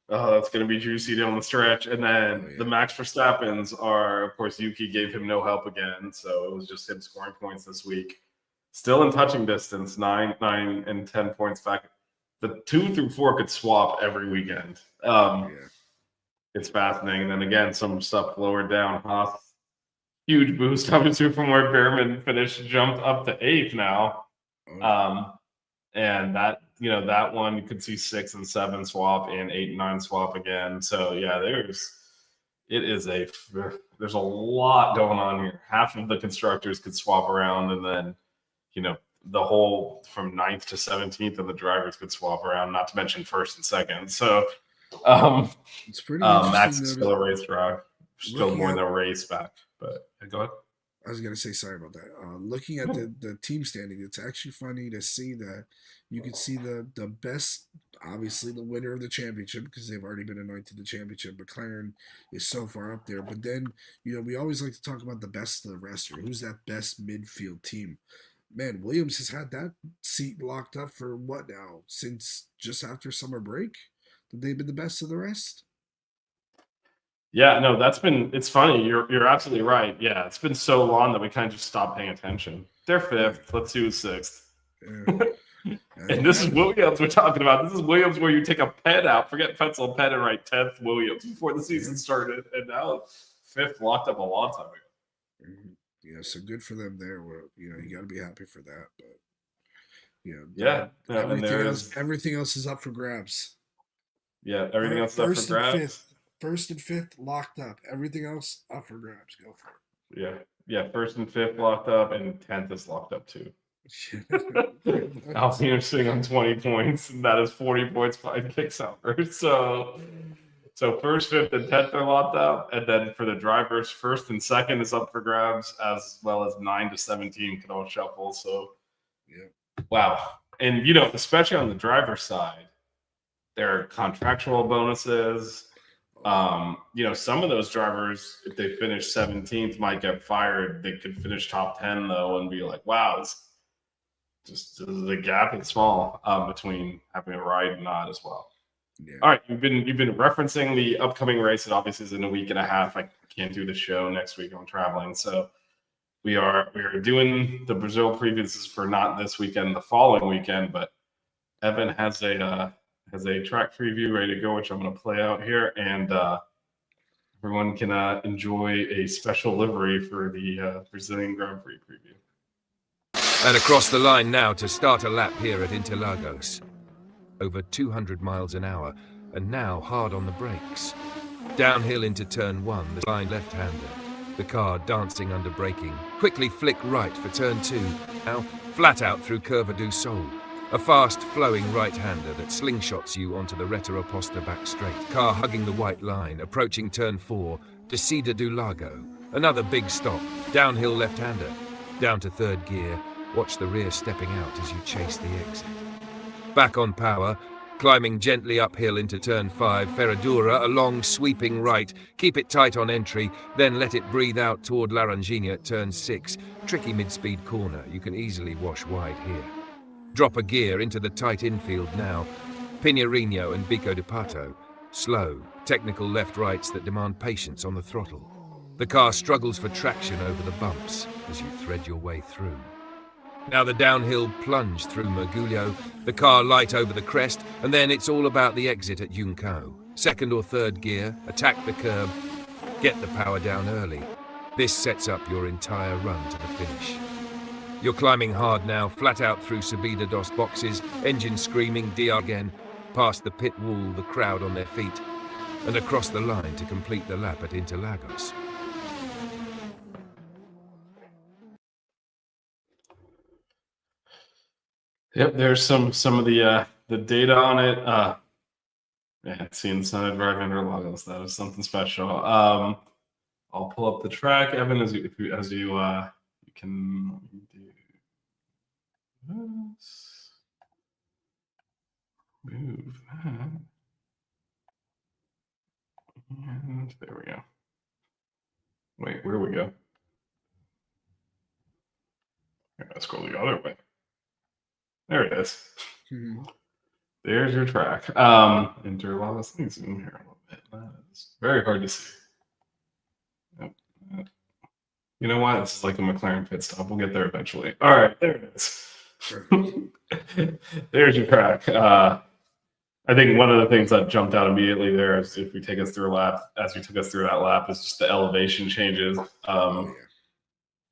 that's going to be juicy down the stretch. And then the Max Verstappens are, of course, Yuki gave him no help again, so it was just him scoring points this week. Still in touching distance, 9, and 10 points back. The 2 through 4 could swap every weekend. It's fascinating. And then again, some stuff lower down. Haas, huge boost, obviously, from where Behrman finished, jumped up to 8th now. And that that one you could see 6 and 7 swap and 8 and 9 swap again. So yeah, there's a lot going on here. Half of the constructors could swap around, and then the whole from 9th to 17th of the drivers could swap around, not to mention 1st and 2nd. So it's pretty interesting. Max is still a racetrack, still more than a race back. But go ahead. I was gonna say sorry about that. Looking at the team standing, it's actually funny to see that you can see the best, obviously the winner of the championship because they've already been anointed the championship. McLaren is so far up there, but then we always like to talk about the best of the rest, or who's that best midfield team. Man, Williams has had that seat locked up for what now? Since just after summer break, that they've been the best of the rest. Yeah, no, it's funny. You're absolutely right. Yeah, it's been so long that we kind of just stopped paying attention. They're 5th. Let's do 6th. And this is Williams we're talking about. This is Williams where you take a pen out, forget pencil pen, and write 10th Williams before the season started, and now 5th locked up a long time ago. Yeah, so good for them there. Where you got to be happy for that. But everything else is up for grabs. Yeah, everything else is up for grabs. 1st and 5th locked up. Everything else up for grabs. Go for it. Yeah. 1st and 5th locked up, and 10th is locked up too. Alpine are sitting on 20 points, and that is 40 points behind Kicksauber. So 1st, 5th, and 10th are locked up, and then for the drivers, 1st and 2nd is up for grabs, as well as 9 to 17 can all shuffle. So wow, and especially on the driver's side, there are contractual bonuses. Some of those drivers, if they finish 17th, might get fired. They could finish top 10 though, and be like, "Wow, the gap is small between having a ride and not as well." Yeah. All right, you've been referencing the upcoming race. It obviously is in a week and a half. I can't do the show next week. I'm traveling, so we are doing the Brazil preview. This is for not this weekend, the following weekend. But Evan has a track preview ready to go, which I'm going to play out here, and everyone can enjoy a special livery for the Brazilian Grand Prix preview. And across the line now to start a lap here at Interlagos. Over 200 miles an hour, and now hard on the brakes. Downhill into turn 1, the line left-hander. The car dancing under braking. Quickly flick right for turn 2. Now flat out through Curva do Sol. A fast, flowing right-hander that slingshots you onto the Retro-Posta back straight. Car hugging the white line, approaching turn 4, Descida do Lago. Another big stop, downhill left-hander. Down to third gear, watch the rear stepping out as you chase the exit. Back on power, climbing gently uphill into turn 5, Ferradura, a long sweeping right. Keep it tight on entry, then let it breathe out toward Laranjina at turn 6. Tricky mid-speed corner, you can easily wash wide here. Drop a gear into the tight infield now. Pinarino and Bico de Pato. Slow, technical left-rights that demand patience on the throttle. The car struggles for traction over the bumps as you thread your way through. Now the downhill plunge through Mergulho, the car light over the crest, and then it's all about the exit at Junco. Second or third gear, attack the curb, get the power down early. This sets up your entire run to the finish. You're climbing hard now, flat out through Subida dos boxes, engine screaming, DR again, past the pit wall, the crowd on their feet, and across the line to complete the lap at Interlagos. Yep, there's some of the data on it. Yeah, seeing Senate drive Interlagos, that is something special. I'll pull up the track, Evan, as you can do this. Move that. And there we go. Wait, where do we go? Let's go the other way. There it is. Mm-hmm. There's your track. Interlagos. Let me zoom here a little bit. That is very hard to see. Yep. You know what? This is like a McLaren pit stop. We'll get there eventually. All right, there it is. There's your track. I think one of the things that jumped out immediately there is if we take us through a lap, as you took us through that lap, is just the elevation changes.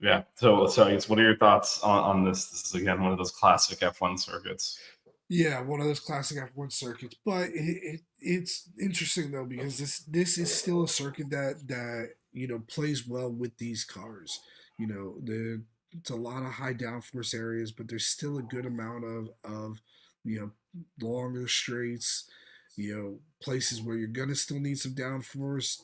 Yeah. So I guess what are your thoughts on this? This is again one of those classic F1 circuits. Yeah, one of those classic F1 circuits. But it's interesting though because this is still a circuit that plays well with these cars. It's a lot of high downforce areas, but there's still a good amount of longer straights. Places where you're gonna still need some downforce.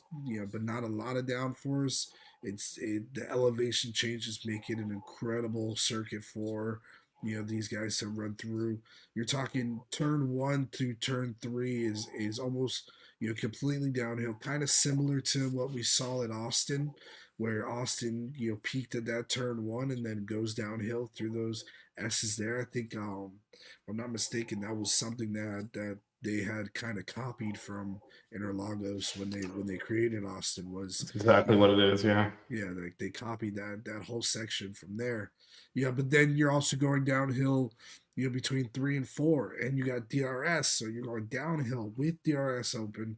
But not a lot of downforce. The elevation changes make it an incredible circuit for these guys to run through. You're talking turn 1 through turn 3 is almost completely downhill, kind of similar to what we saw at Austin, where Austin peaked at that turn 1 and then goes downhill through those S's there. I think if I'm not mistaken, that was something that they had kind of copied from Interlagos when they created Austin. Was That's exactly what it is. Yeah. Yeah, they copied that whole section from there. Yeah, but then you're also going downhill, between 3 and 4, and you got DRS, so you're going downhill with DRS open,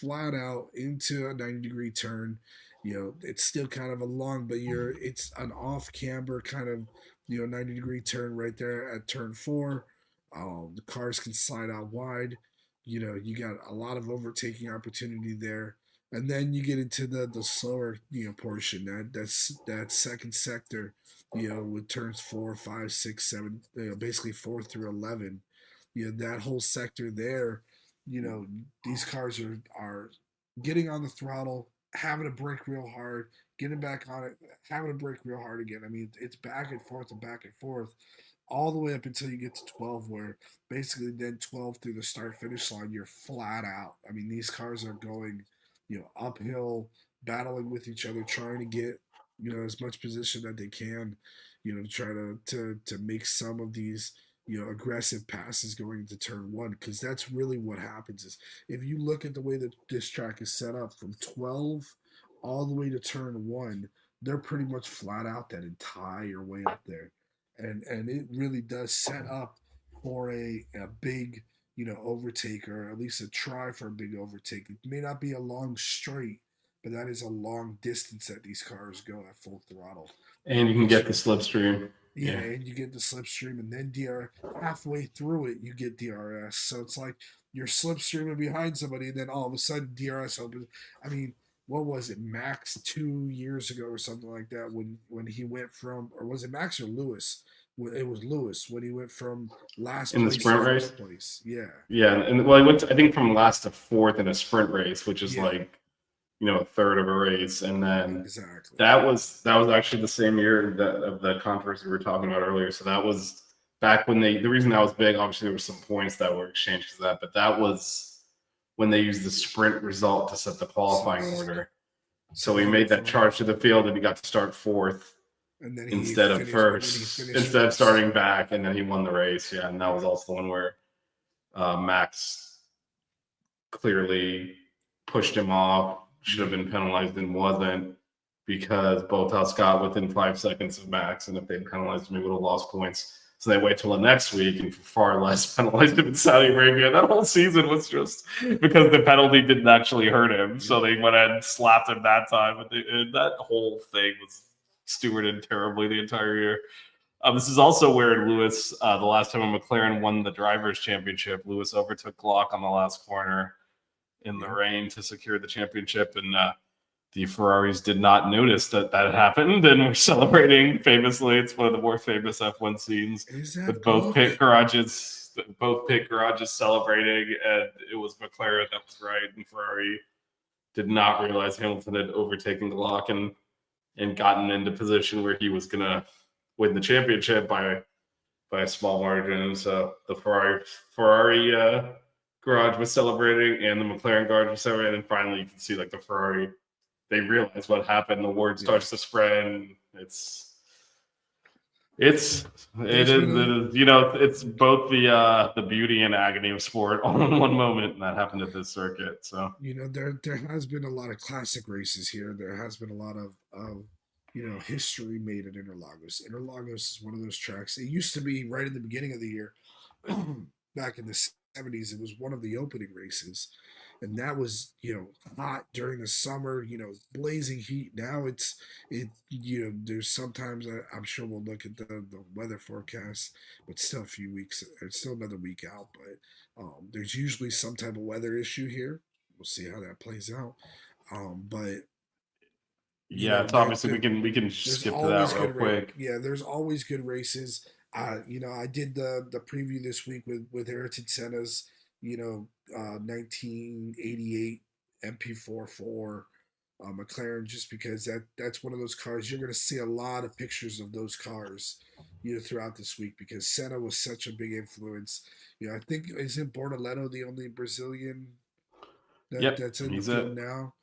flat out into a 90-degree turn. It's still kind of a long, but it's an off camber kind of 90-degree turn right there at turn 4. The cars can slide out wide. You got a lot of overtaking opportunity there. And then you get into the slower portion that second sector, with turns 4, 5, 6, 7, basically 4 through 11. That whole sector there, these cars are getting on the throttle, having to brake real hard, getting back on it, having to brake real hard again. I mean, it's back and forth all the way up until you get to 12, where basically then 12 through the start finish line, you're flat out. I mean, these cars are going, uphill, battling with each other, trying to get, as much position that they can, to try to make some of these, aggressive passes going into turn 1, because that's really what happens. Is if you look at the way that this track is set up from 12 all the way to turn 1, they're pretty much flat out that entire way up there. And it really does set up for a big, overtake, or at least a try for a big overtake. It may not be a long straight, but that is a long distance that these cars go at full throttle. And you can get the slipstream. Yeah, and you get the slipstream, and then halfway through it, you get DRS. So it's like you're slipstreaming behind somebody, and then all of a sudden DRS opens. I mean, what was it, Max 2 years ago or something like that, when he went from, or was it Max or Lewis, It was Lewis when he went from last In the place sprint to race? fourth place. Yeah, Yeah, and well, I went. I think from last to fourth in a sprint race, which is yeah, like a third of a race, and then exactly. that was actually the same year of the controversy we were talking about earlier. So that was back when the reason that was big. Obviously, there were some points that were exchanged to that, but that was when they used the sprint result to set the qualifying order. So he made that charge to the field, and he got to start fourth And then instead of first, instead of starting back, and then he won the race. Yeah, and that was also the one where Max clearly pushed him off, should have been penalized and wasn't, because Bottas got within 5 seconds of Max, and if they penalized him, he would have lost points. So they wait till the next week and for far less penalized him in Saudi Arabia. That whole season was just because the penalty didn't actually hurt him. So they went and slapped him that time. But that whole thing was stewarded terribly the entire year. This is also where Lewis, the last time McLaren won the Drivers' Championship, Lewis overtook Glock on the last corner in the rain to secure the championship, and the Ferraris did not notice that had happened, and were celebrating famously. It's one of the more famous F1 scenes with both pit garages celebrating, and it was McLaren that was right, and Ferrari did not realize Hamilton had overtaken Glock and gotten into position where he was gonna win the championship by a small margin. So the Ferrari garage was celebrating, and the McLaren garage was celebrating, and finally you can see like the Ferrari. They realize what happened. The word starts to spread. And it is it's both the beauty and agony of sport all in one moment, and that happened at this circuit. So there has been a lot of classic races here. There has been a lot of history made at Interlagos. Interlagos is one of those tracks. It used to be right in the beginning of the year, back in the 70s. It was one of the opening races, and that was hot during the summer, blazing heat. Now there's sometimes I'm sure we'll look at the weather forecast, but still a few weeks, it's still another week out, but there's usually some type of weather issue here. We'll see how that plays out, but yeah, it's obviously we can skip to that real quick. Yeah, there's always good races. I did the preview this week with Ayrton Senna's 1988 MP44 McLaren, just because that's one of those cars you're going to see a lot of pictures of those cars throughout this week, because Senna was such a big influence. I think isn't Bortoleto the only Brazilian that's in the field now?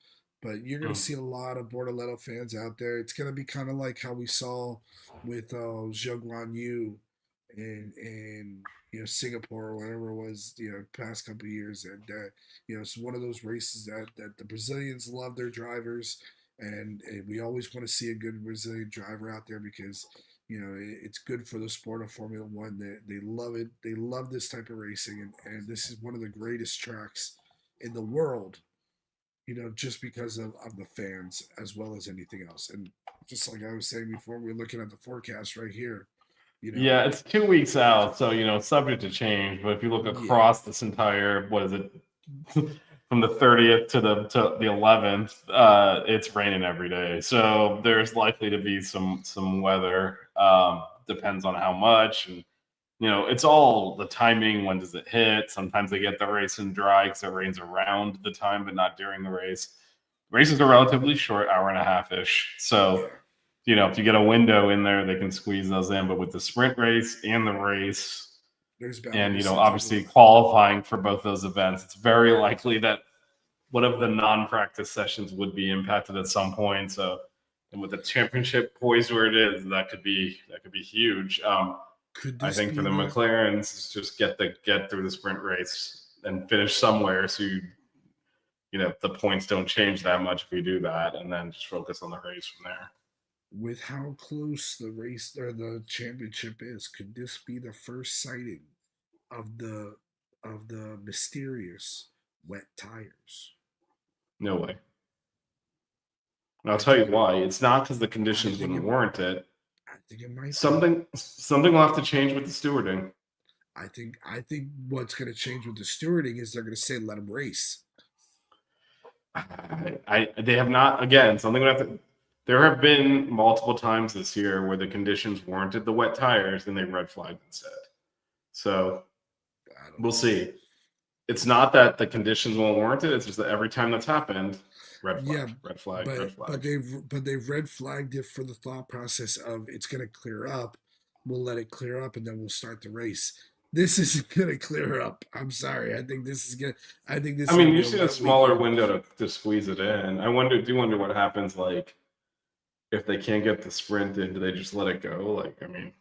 But you're going to see a lot of Bortoleto fans out there. It's going to be kind of like how we saw with Zhou Guan Yu in Singapore or whatever it was, past couple of years. And it's one of those races that the Brazilians love their drivers, and we always want to see a good Brazilian driver out there, because it's good for the sport of Formula One. They love it. They love this type of racing, and this is one of the greatest tracks in the world. Just because of the fans as well as anything else. And just like I was saying before, we're looking at the forecast right here. Yeah, it's 2 weeks out, so it's subject to change. But if you look across this entire, what is it, from the 30th to the 11th, it's raining every day. So there's likely to be some weather. Depends on how much, and it's all the timing. When does it hit? Sometimes they get the race in dry because it rains around the time, but not during the race. Races are relatively short, hour and a half ish. So, if you get a window in there, they can squeeze those in. But with the sprint race and the race, and obviously qualifying for both those events, it's very likely that one of the non-practice sessions would be impacted at some point. So, and with the championship poised where it is, that could be huge. I think for the McLarens, just get through the sprint race and finish somewhere, so the points don't change that much if we do that, and then just focus on the race from there. With how close the race or the championship is, could this be the first sighting of the mysterious wet tires? No way. And I'll tell you why. It's not because the conditions wouldn't warrant it. I think it might. Something will have to change with the stewarding. I think what's going to change with the stewarding is they're going to say let them race. They have not. Again, something would have to. There have been multiple times this year where the conditions warranted the wet tires and they red flagged instead. So we'll see. It's not that the conditions won't warrant it. It's just that every time that's happened, red flag, Yeah, red flag, red flag. but they've red flagged it for the thought process of it's going to clear up. We'll let it clear up, and then we'll start the race. This isn't going to clear up. I'm sorry. I think this is going. I think this. I mean, is usually a smaller window to squeeze it in. I wonder what happens like if they can't get the sprint in. Do they just let it go? Like, I mean,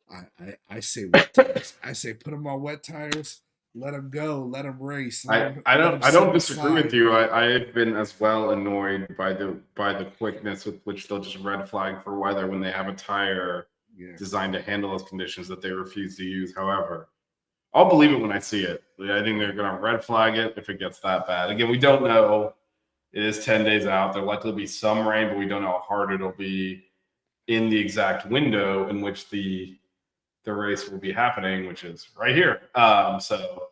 I don't know. I say wet tires. I say put them on wet tires. Let them go. Let them race. I don't disagree with you. I've been as well annoyed by the quickness with which they'll just red flag for weather when they have a tire designed to handle those conditions that they refuse to use. However, I'll believe it when I see it. I think they're going to red flag it if it gets that bad. Again, we don't know. It is 10 days out. There'll likely be some rain, but we don't know how hard it'll be in the exact window in which the race will be happening, which is right here. So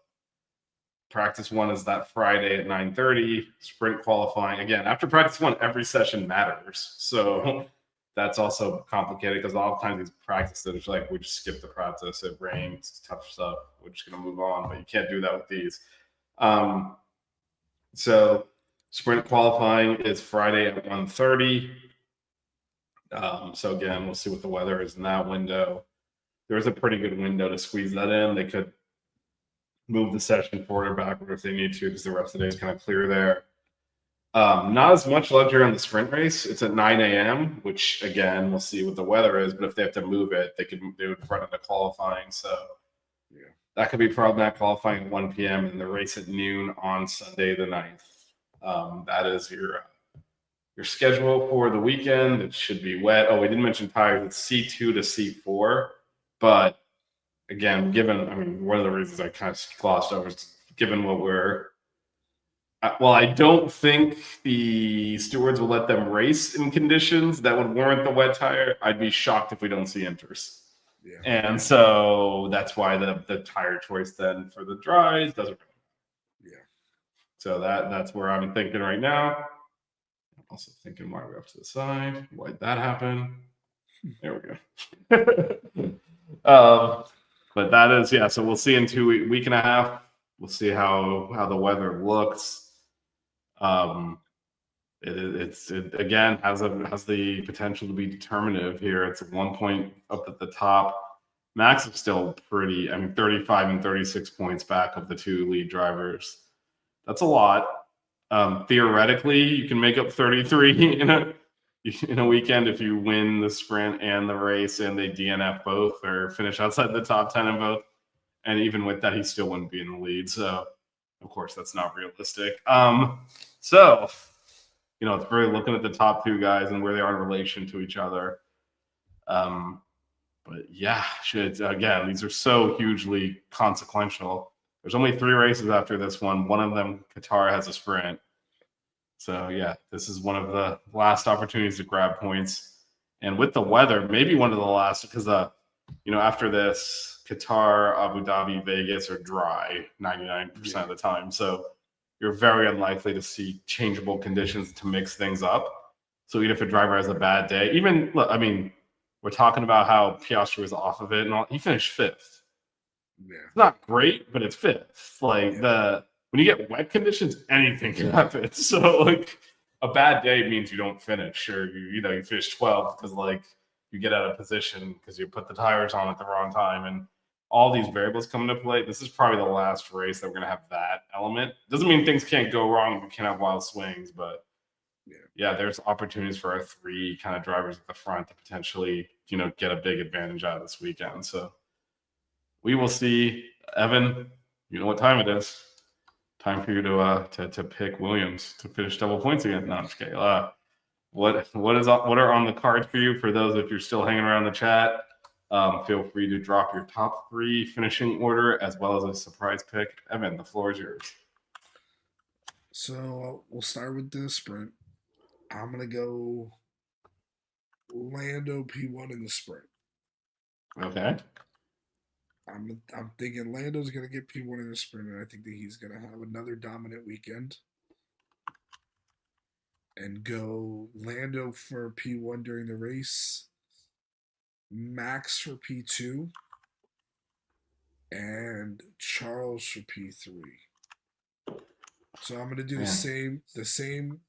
practice 1 is that Friday at 9:30. Sprint qualifying again after practice 1. Every session matters, so that's also complicated because a lot of times these practices, like we just skip the practice. It rains, it's tough stuff. We're just gonna move on, but you can't do that with these. So sprint qualifying is Friday at 1:30. So again, we'll see what the weather is in that window. There's a pretty good window to squeeze that in. They could move the session forward or backward if they need to, because the rest of the day is kind of clear there. Not as much luxury on the sprint race. It's at 9 a.m., which again, we'll see what the weather is. But if they have to move it, they would run into qualifying. So that could be problematic. Qualifying at 1 p.m. and the race at noon on Sunday the 9th. That is your schedule for the weekend. It should be wet. Oh, we didn't mention tires. It's C2 to C4, but again, one of the reasons I kind of glossed over is given what I don't think the stewards will let them race in conditions that would warrant the wet tire. I'd be shocked if we don't see inters. Yeah. And so that's why the tire choice then for the dries doesn't. Yeah. So that's where I'm thinking right now. I'm also thinking why we're up to the side. Why'd that happen? There we go. But that is, so we'll see in week and a half. We'll see how the weather looks. It again has the potential to be determinative here. It's at 1 point up at the top. Max is still 35 and 36 points back of the 2 lead drivers. That's a lot. Theoretically, you can make up 33 in a weekend if you win the sprint and the race and they DNF both or finish outside the top 10 in both. And even with that, he still wouldn't be in the lead. So, of course, that's not realistic. So, it's really looking at the top 2 guys and where they are in relation to each other. But yeah, again, these are so hugely consequential. There's only 3 races after this one. One of them, Qatar, has a sprint. So yeah, this is one of the last opportunities to grab points. And with the weather, maybe one of the last, because after this, Qatar, Abu Dhabi, Vegas are dry 99% of the time. So you're very unlikely to see changeable conditions to mix things up. So even if a driver has a bad day, we're talking about how Piastri was off of it and all. He finished 5th. Yeah. It's not great, but it's 5th. When you get wet conditions, anything can happen. So a bad day means you don't finish, or you finish 12th because you get out of position because you put the tires on at the wrong time, and all these variables come into play. This is probably the last race that we're gonna have that element. Doesn't mean things can't go wrong. We can't have wild swings, but there's opportunities for our 3 kind of drivers at the front to potentially get a big advantage out of this weekend. So we will see. Evan, you know what time it is. Time for you to pick Williams to finish double points again. No, I'm just kidding. What are on the cards for you? For those, if you're still hanging around the chat, feel free to drop your top 3 finishing order as well as a surprise pick. Evan, the floor is yours. So we'll start with the sprint. I'm gonna go Lando P1 in the sprint. Okay. I'm thinking Lando's going to get P1 in the sprint, and I think that he's going to have another dominant weekend. and go Lando for P1 during the race, Max for P2, and Charles for P3. So I'm gonna do the same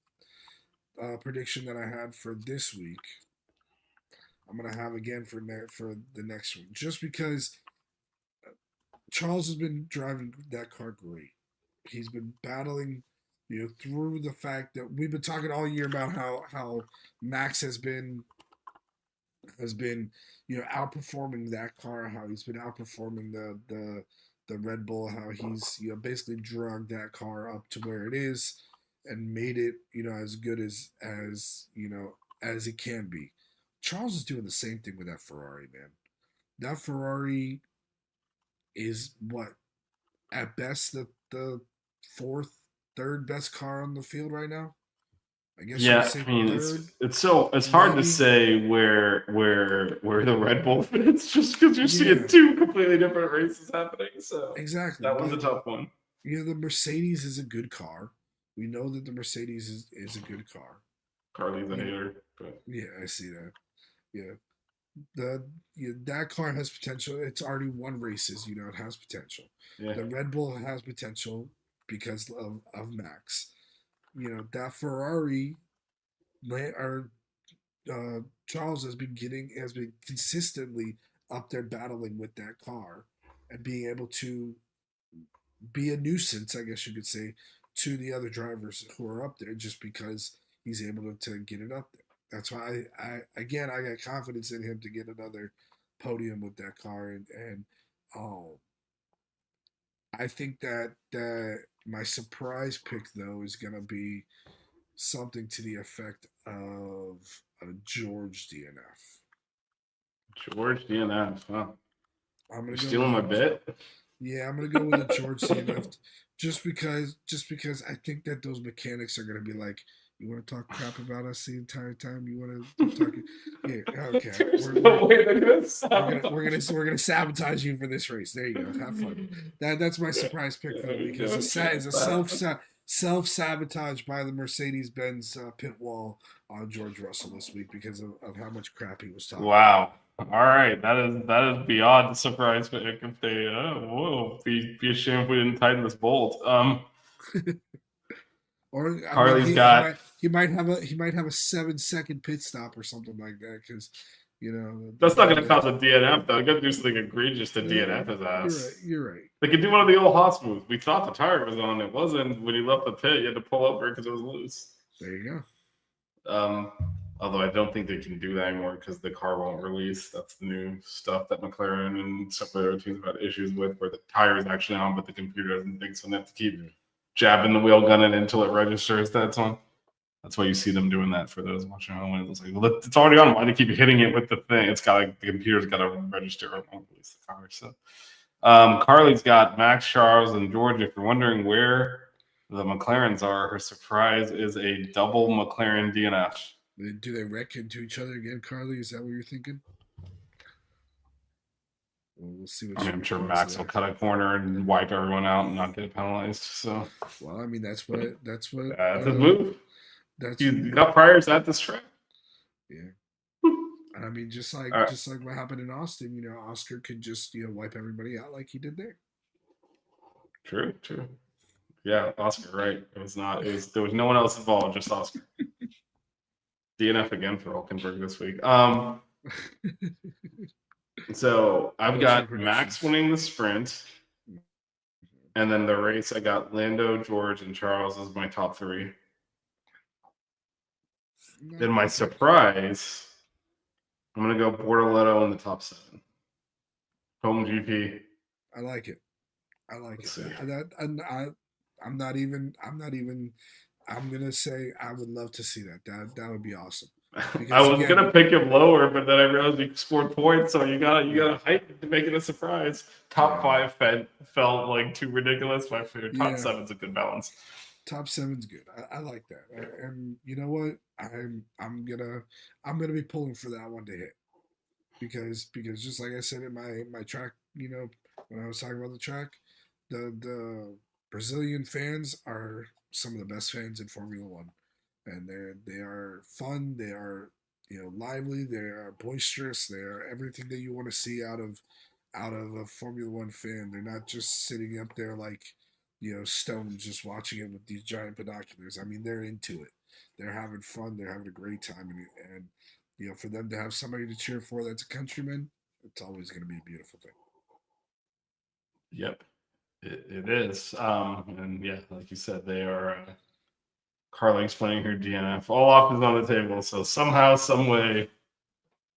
prediction that I had for this week. I'm gonna have again for the next one, just because Charles has been driving that car great. He's been battling, through the fact that we've been talking all year about how Max has been outperforming that car, how he's been outperforming the Red Bull, how he's basically drugged that car up to where it is and made it as good as it can be. Charles is doing the same thing with that Ferrari, man. That Ferrari is what at best the fourth, third best car on the field right now. I guess you could Yeah, say I mean third, it's hard to maybe. say where the Red Bull fits just because you're seeing Yeah, two completely different races happening. So exactly. that one's a But tough one. the Mercedes is a good car. We know that the Mercedes is a good car. Carly's a You know, hater, but yeah, I see that. Yeah, the that car has potential. It's already won races. It has potential. yeah. The Red Bull has potential because of Max. That Ferrari, or Charles has been consistently up there battling with that car and being able to be a nuisance, I guess you could say, to the other drivers who are up there just because he's able to get it up there. That's why I got confidence in him to get another podium with that car, and um, I think that my surprise pick though is gonna be something to the effect of a George DNF. George DNF. Huh? I'm You're gonna go stealing with my a bit. Yeah, I'm gonna go with a George DNF just because I think that those mechanics are gonna be like, you want to talk crap about us the entire time? You want to keep talking? Yeah, okay. There's We're no we're way they're gonna we're gonna we're sabotage. gonna we're gonna sabotage you for this race. There you go. Have fun. That's my Yeah, surprise pick for the week. no Is a chance. self sabotage by the Mercedes Benz pit wall on George Russell this week because of how much crap he was talking. Wow. All right, that is beyond the surprise pick. If they, whoa, be a shame if we didn't tighten this bolt. Or I mean, Carly's he got. might have a 7-second pit stop or something like that because That's not going to cause a DNF though. They got to do something egregious to DNF his you're right. ass. You're right. They could do one of the old Haas moves. We thought the tire was on. It wasn't. When he left the pit, you had to pull over because it was loose. There you Um, although I don't think they can do that anymore because the car won't release. That's the new stuff that McLaren and some of the other teams have had issues with, where the tire is actually on, but the computer doesn't think so. They have to keep jabbing the wheel, gunning it until it registers that it's on. That's why you see them doing that for those watching at home. It's like, well, it's already on. Why do you keep hitting it with the thing? It's got like the computer's got to register or it won't release the car. So, Carly's got Max, Charles, and George. If you're wondering where the McLarens are, her surprise is a double McLaren DNF. go. Do they wreck into each other again, Carly? Is that what you're thinking? Well, we'll see what I she mean, I'm sure records Max there. will cut a corner and wipe everyone out and not get penalized. So Well, I mean, that's what that's a move. that's You got priors at this track. yeah. I mean, just All like right. just like what happened in Austin, Oscar could just wipe everybody out like he did there. True, true. Yeah, Oscar, right. It was not. It was there was no one else involved, just Oscar. DNF again for Hulkenberg this week. So I've What's your got Max predictions? winning the sprint, and then the race I got Lando, George, and Charles as my top three. Then my surprise, I'm gonna go Bortoletto in the top 7. Home GP. I like it. I like Let's it. see. I'm not even. I'm gonna say I would love to see that. That would be awesome. I Because was again, gonna pick him lower, but then I realized we scored points, so you gotta hype it to make it a surprise. Top yeah, 5 felt like too ridiculous. My favorite top yeah. 7's a good balance. Top 7's good. I like that. And you know what? I'm gonna be pulling for that one to hit because just like I said in my track, when I was talking about the track, the Brazilian fans are some of the best fans in Formula One. and they are fun. They are lively. They are boisterous. They are everything that you want to see out of a Formula One fan. They're not just sitting up there like stones just watching it with these giant binoculars. I mean, they're into it. They're having fun. They're having a great time, and for them to have somebody to cheer for that's a countryman, it's always going to be a beautiful thing. Yep, it is. And yeah, like you said, they are. Carly explaining her DNF. All options on the table. So somehow, some way,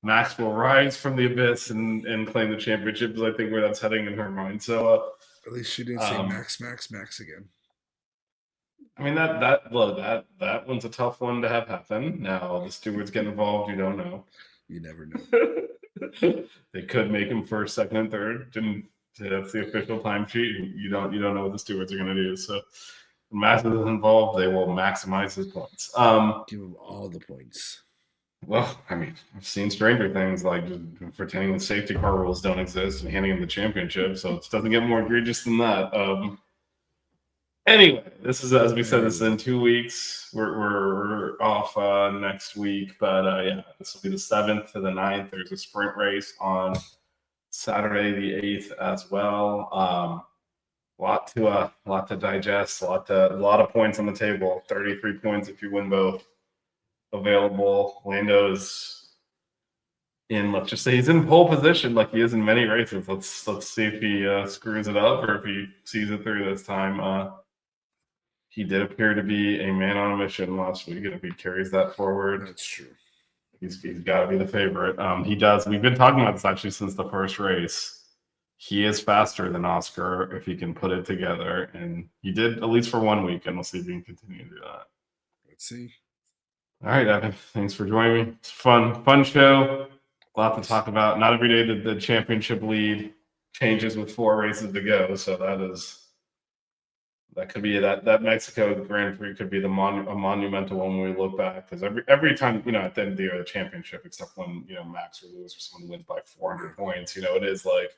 Max will rise from the abyss and claim the championship. Is I think where that's heading in her mind. So at least she didn't say Max again. I mean that one's a tough one to have happen. Now the stewards get involved. You don't know. You never know. They could make him first, second, and third. That's the official timesheet. You don't know what the stewards are going to do. So when Max is involved, they will maximize his points. Give him all the points. Well, I mean, I've seen stranger things like just pretending that safety car rules don't exist and handing him the championship. So it doesn't get more egregious than that. Anyway, this is, as we said, this is in 2 weeks. We're off next week, but yeah, this will be the 7th to the 9th. There's a sprint race on Saturday the 8th as well. A lot to digest. A lot of points on the table. 33 points if you win both. Available. Lando's in. Let's just say he's in pole position, like he is in many races. Let's see if he screws it up or if he sees it through this time. He did appear to be a man on a mission last week, and if he carries that forward, that's true. He's got to be the favorite. He does. We've been talking about this actually since the first race. He is faster than Oscar if he can put it together, and he did at least for 1 week, and we'll see if he can continue to do that. Let's see. All right, Evan. Thanks for joining me. It's a fun show. A lot to talk about. Not every day that the championship lead changes with 4 races to go, so that could be that Mexico Grand Prix could be a monumental one when we look back, because every time at the end of the year the championship, except when Max or Lewis or someone wins by 400 points, it is like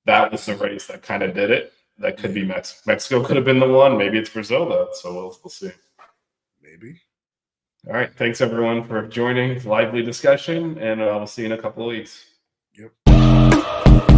that was the race that kind of did it. That could be Mexico could have been the one. Maybe it's Brazil though. So we'll see. Maybe. All right. Thanks everyone for joining. Lively discussion, and we'll see you in a couple of weeks. Yep.